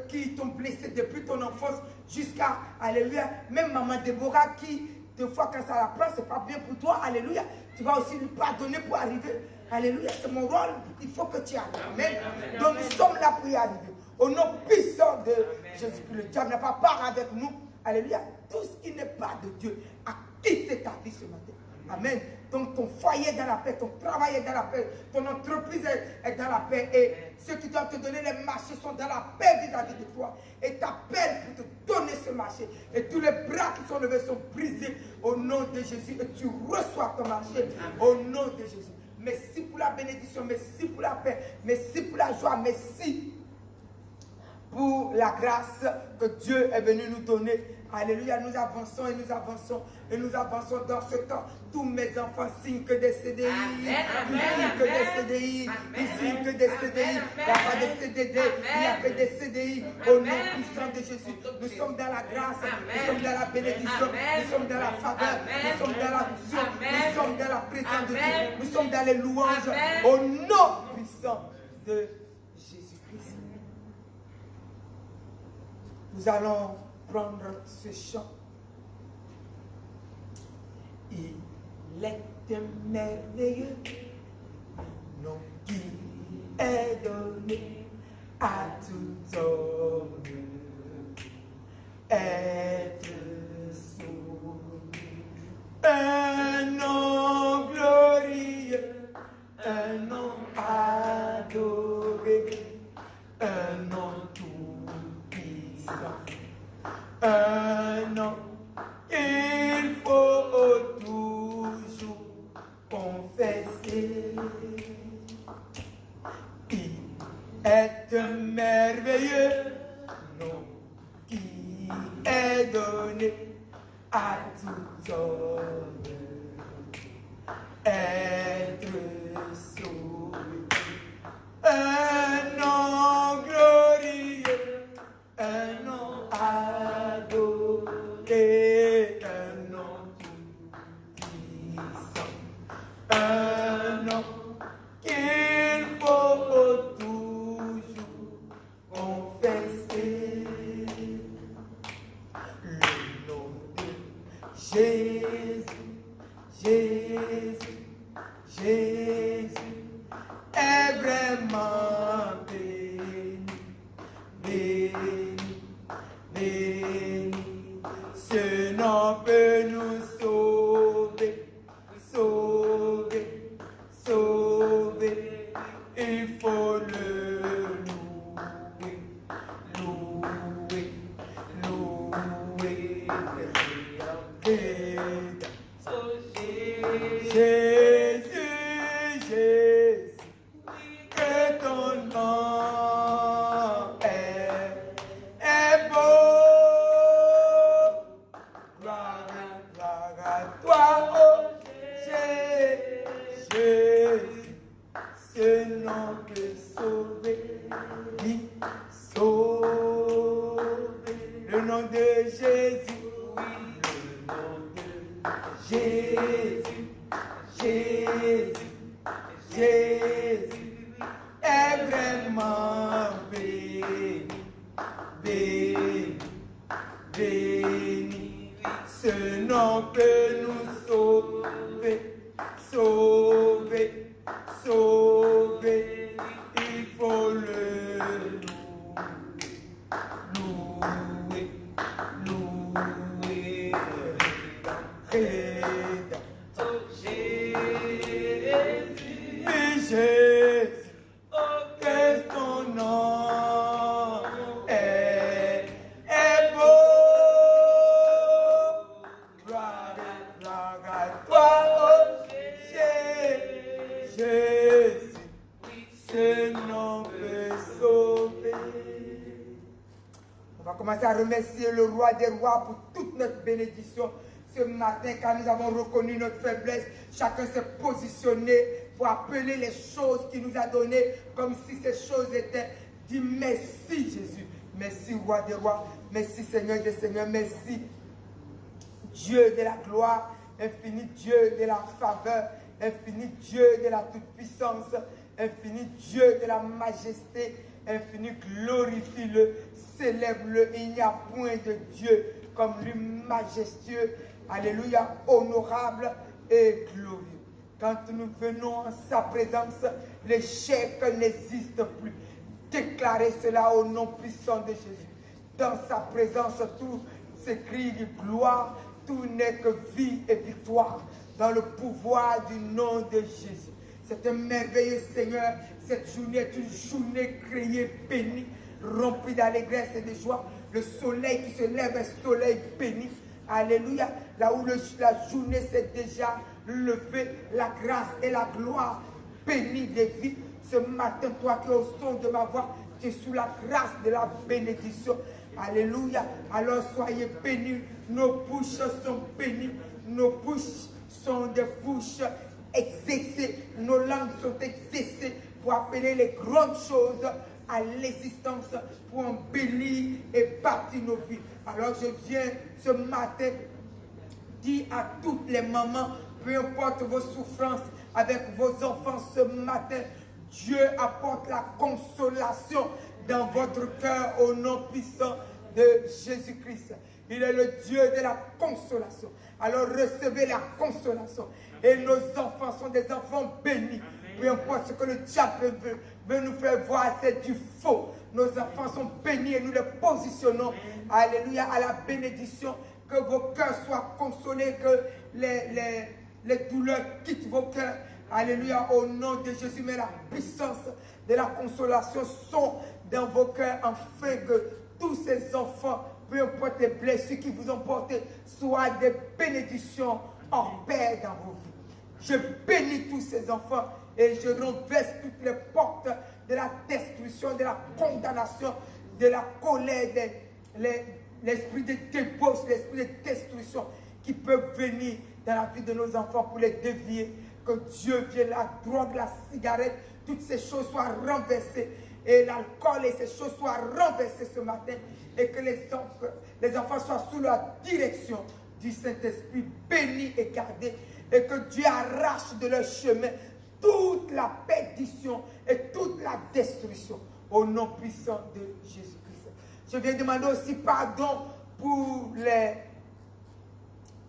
qui t'ont blessé depuis ton enfance jusqu'à, alléluia, même maman Déborah qui, des fois quand ça la prend, c'est pas bien pour toi, alléluia, tu vas aussi lui pardonner pour arriver, alléluia, c'est mon rôle, il faut que tu y arrives. Amen. Donc nous sommes là pour y arriver. Au nom puissant de Jésus, le diable n'a pas part avec nous, alléluia, tout ce qui n'est pas de Dieu a quitté ta vie ce matin. Amen. Donc ton foyer est dans la paix, ton travail est dans la paix, ton entreprise est dans la paix et ceux qui doivent te donner les marchés sont dans la paix vis-à-vis de toi et t'appellent pour te donner ce marché et tous les bras qui sont levés sont brisés au nom de Jésus et tu reçois ton marché au nom de Jésus. Merci pour la bénédiction, merci pour la paix, merci pour la joie, merci pour la grâce que Dieu est venu nous donner. Alléluia, nous avançons et nous avançons et nous avançons dans ce temps. Tous mes enfants signent que des CDI, ils signent que des CDI, ils signent que des CDI, il n'y a pas de CDD, il n'y a que des CDI au nom puissant de Jésus. Nous sommes dans la grâce, nous sommes dans la bénédiction, nous sommes dans la faveur, nous sommes dans l'action, nous sommes dans la présence de Dieu, nous sommes dans les louanges au nom puissant de Jésus-Christ. Nous allons prendre ce chant. Il est merveilleux, nom qui est donné à tout homme. Être sauvé. Un nom glorieux, un nom adoré, un nom tout puissant. Un nom qu'il faut toujours confesser. Il est merveilleux, nom qui est donné à tout homme. Être sauvé. Un nom glorieux, un nom adoré, un nom puissant, un nom qu'il faut toujours confesser. Le nom de Jésus, Jésus, Jésus est vraiment béni, béni, béni. Ce nom peut nous sauver, sauver, sauver. Il faut le louer, louer, louer. Jésus, Jésus, que ton nom est beau. Gloire à toi, oh Jésus, ce nom peut sauver, oui, sauver. Le nom de Jésus, le nom de Jésus, Jésus, Jésus est vraiment béni, béni, béni. Ce nom peut nous sauver, sauver, sauver. Il faut le à remercier le roi des rois pour toute notre bénédiction ce matin, car nous avons reconnu notre faiblesse. Chacun s'est positionné pour appeler les choses qu'il nous a données comme si ces choses étaient. Dis merci Jésus, merci roi des rois, merci Seigneur des seigneurs, merci Dieu de la gloire, infini Dieu de la faveur, infini Dieu de la toute-puissance, infini Dieu de la majesté, infini, glorifie-le, célèbre-le. Il n'y a point de Dieu comme lui, majestueux, alléluia, honorable et glorieux. Quand nous venons en sa présence, l'échec n'existe plus. Déclarez cela au nom puissant de Jésus. Dans sa présence, tout s'écrit de gloire, tout n'est que vie et victoire. Dans le pouvoir du nom de Jésus. C'est un merveilleux Seigneur. Cette journée est une journée créée, bénie, remplie d'allégresse et de joie. Le soleil qui se lève est un soleil béni. Alléluia. Là où la journée s'est déjà levée, la grâce et la gloire bénie des vies. Ce matin, toi qui es au son de ma voix, tu es sous la grâce de la bénédiction. Alléluia. Alors soyez bénis. Nos bouches sont bénies. Nos bouches sont des bouches exercées. Nos langues sont exercées pour appeler les grandes choses à l'existence, pour embellir et bâtir nos vies. Alors je viens ce matin dire à toutes les mamans, peu importe vos souffrances avec vos enfants ce matin, Dieu apporte la consolation dans votre cœur au nom puissant de Jésus-Christ. Il est le Dieu de la consolation. Alors recevez la consolation. Et nos enfants sont des enfants bénis. Peu importe ce que le diable veut nous faire voir, c'est du faux. Nos enfants sont bénis et nous les positionnons, alléluia, à la bénédiction. Que vos cœurs soient consolés, que les douleurs quittent vos cœurs. Alléluia, au nom de Jésus. Mais la puissance de la consolation sont dans vos cœurs, afin que tous ces enfants, peu importe les blessures qui vous ont portées, soient des bénédictions en paix dans vos vies. Je bénis tous ces enfants et je renverse toutes les portes de la destruction, de la condamnation, de la colère, l'esprit de débauche, l'esprit de destruction qui peuvent venir dans la vie de nos enfants pour les dévier. Que Dieu vienne, la drogue, la cigarette, toutes ces choses soient renversées. Et l'alcool et ces choses soient renversées ce matin. Et que les enfants soient sous la direction du Saint-Esprit, bénis et gardés. Et que Dieu arrache de leur chemin toute la perdition et toute la destruction. Au nom puissant de Jésus-Christ. Je viens demander aussi pardon pour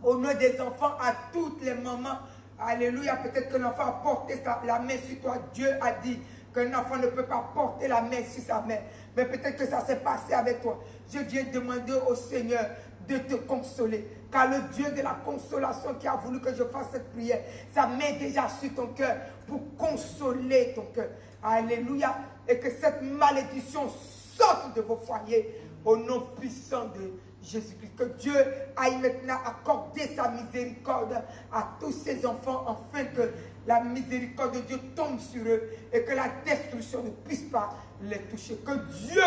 au nom des enfants à toutes les mamans. Alléluia. Peut-être que l'enfant a porté la main sur toi. Dieu a dit qu'un enfant ne peut pas porter la main sur sa mère. Mais peut-être que ça s'est passé avec toi. Je viens demander au Seigneur de te consoler. Car le Dieu de la consolation qui a voulu que je fasse cette prière, sa main déjà sur ton cœur pour consoler ton cœur. Alléluia. Et que cette malédiction sorte de vos foyers au nom puissant de Jésus-Christ. Que Dieu aille maintenant accorder sa miséricorde à tous ses enfants, afin que la miséricorde de Dieu tombe sur eux et que la destruction ne puisse pas les toucher. Que Dieu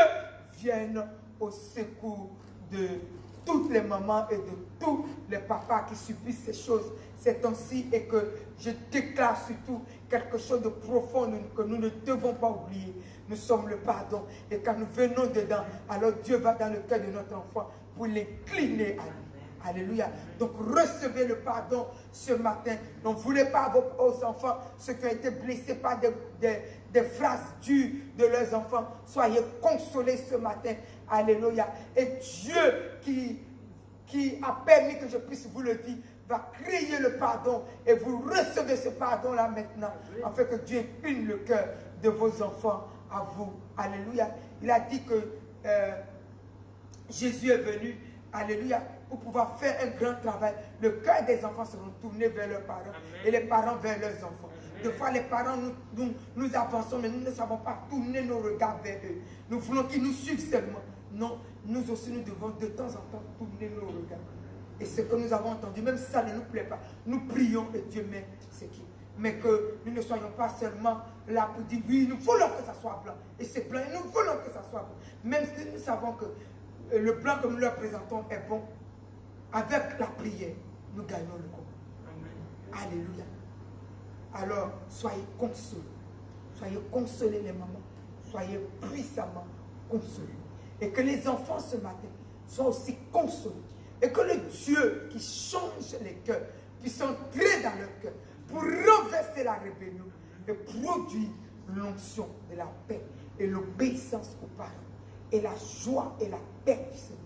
vienne au secours de toutes les mamans et de tous les papas qui subissent ces choses. C'est ainsi, et que je déclare surtout quelque chose de profond que nous ne devons pas oublier. Nous sommes le pardon. Et quand nous venons dedans, alors Dieu va dans le cœur de notre enfant pour l'incliner à lui. Alléluia. Donc recevez le pardon ce matin. Ne voulez pas aux enfants, ceux qui ont été blessés par des phrases dures de leurs enfants. Soyez consolés ce matin. Alléluia. Et Dieu qui a permis que je puisse vous le dire, va crier le pardon. Et vous recevez ce pardon-là maintenant, afin que Dieu incline le cœur de vos enfants à vous. Alléluia. Il a dit que Jésus est venu, alléluia, pour pouvoir faire un grand travail. Le cœur des enfants seront tournés vers leurs parents. Amen. Et les parents vers leurs enfants. Des fois, les parents, nous avançons, mais nous ne savons pas tourner nos regards vers eux. Nous voulons qu'ils nous suivent seulement. Non, nous aussi, nous devons de temps en temps tourner nos regards. Et ce que nous avons entendu, même si ça ne nous plaît pas, nous prions et Dieu met ce qui. Mais que nous ne soyons pas seulement là pour dire oui, nous voulons que ça soit blanc. Et c'est blanc, et nous voulons que ça soit blanc. Même si nous savons que le plan que nous leur présentons est bon, avec la prière, nous gagnons le combat. Alléluia. Alors, soyez consolés. Soyez consolés les mamans. Soyez puissamment consolés. Et que les enfants ce matin soient aussi consolés. Et que le Dieu qui change les cœurs puisse entrer dans leur cœur pour renverser la rébellion et produire l'onction de la paix et l'obéissance aux parents. Et la joie et la paix du Seigneur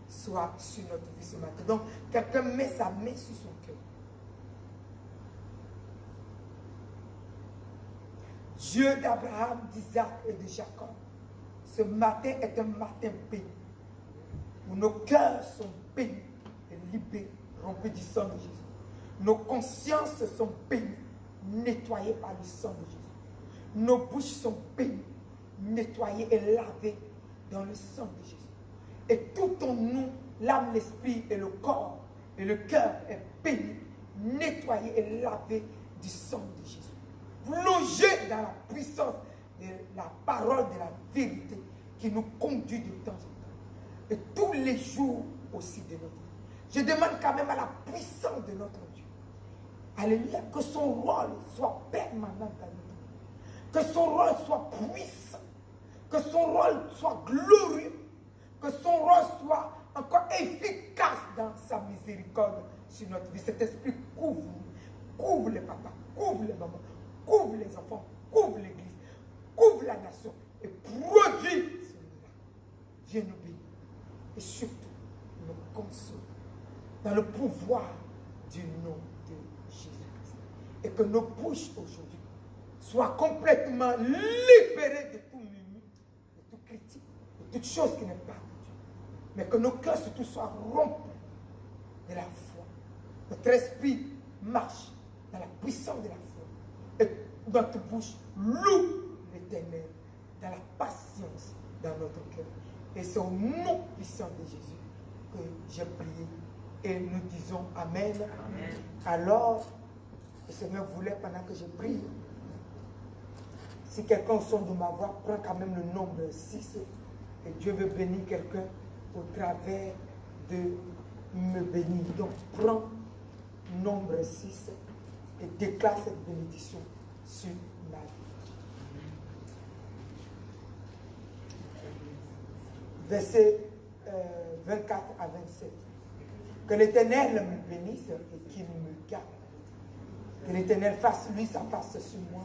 soient sur notre vie ce matin. Donc, quelqu'un met sa main sur son cœur. Dieu d'Abraham, d'Isaac et de Jacob, ce matin est un matin béni, où nos cœurs sont bénis et libérés, remplis du sang de Jésus. Nos consciences sont bénies, nettoyées par le sang de Jésus. Nos bouches sont bénies, nettoyées et lavées dans le sang de Jésus. Et tout en nous, l'âme, l'esprit et le corps et le cœur est béni, nettoyé et lavé du sang de Jésus. Plongé dans la puissance de la parole de la vérité qui nous conduit de temps en temps. Et tous les jours aussi de notre vie. Je demande quand même à la puissance de notre Dieu. Alléluia. Que son rôle soit permanent dans notre vie. Que son rôle soit puissant. Que son rôle soit glorieux. Que son rôle soit encore efficace dans sa miséricorde sur notre vie. Cet esprit couvre les papas, couvre les mamans, couvre les enfants, couvre l'église, couvre la nation et produit ce miracle. Dieu nous bénit et surtout nous console dans le pouvoir du nom de Jésus-Christ. Et que nos bouches aujourd'hui soient complètement libérées de tout murmure, de toute critique, de toute chose qui n'est pas de Dieu. Mais que nos cœurs surtout soient rompus de la foi. Notre esprit marche dans la puissance de la foi. Et notre bouche loue l'Éternel dans la patience dans notre cœur. Et c'est au nom puissant de Jésus que j'ai prié. Et nous disons Amen. Amen. Alors, le Seigneur voulait, pendant que je prie, si quelqu'un au son de ma voix prend quand même le nombre 6, et Dieu veut bénir quelqu'un au travers de me bénir. Donc, prends nombre 6 et déclare cette bénédiction sur ma vie. Verset 24 à 27. Que l'Éternel me bénisse et qu'il me garde. Que l'Éternel fasse lui sa face sur moi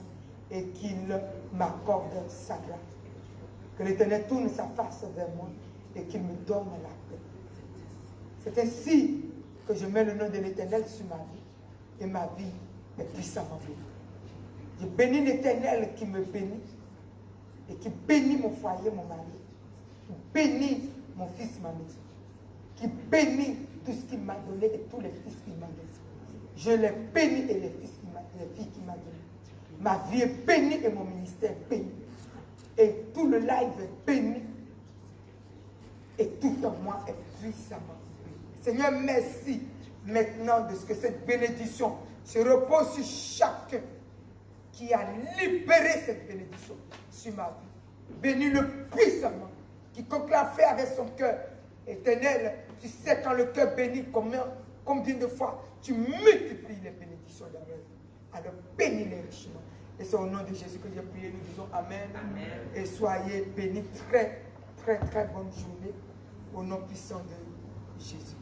et qu'il m'accorde sa grâce. Que l'Éternel tourne sa face vers moi et qu'il me donne la paix. C'est ainsi que je mets le nom de l'Éternel sur ma vie et ma vie est puissamment bénie. Je bénis l'Éternel qui me bénit et qui bénit mon foyer, mon mari, qui bénit mon fils, ma maison, qui bénit tout ce qu'il m'a donné et tous les fils qu'il m'a donné. Je les bénis et les filles qu'il m'a donné. Ma vie est bénie et mon ministère est béni. Et tout le live est béni. Et tout en moi est puissamment béni. Seigneur, merci maintenant de ce que cette bénédiction se repose sur chacun qui a libéré cette bénédiction sur ma vie. Bénis-le puissamment. Quiconque l'a fait avec son cœur. Éternel, tu sais quand le cœur bénit, combien de fois tu multiplies les bénédictions dans leur vie. Alors bénis-les richement. Et c'est au nom de Jésus que j'ai prié. Nous disons Amen. Amen. Et soyez bénis. Très, très, très bonne journée. Au nom puissant de Jésus.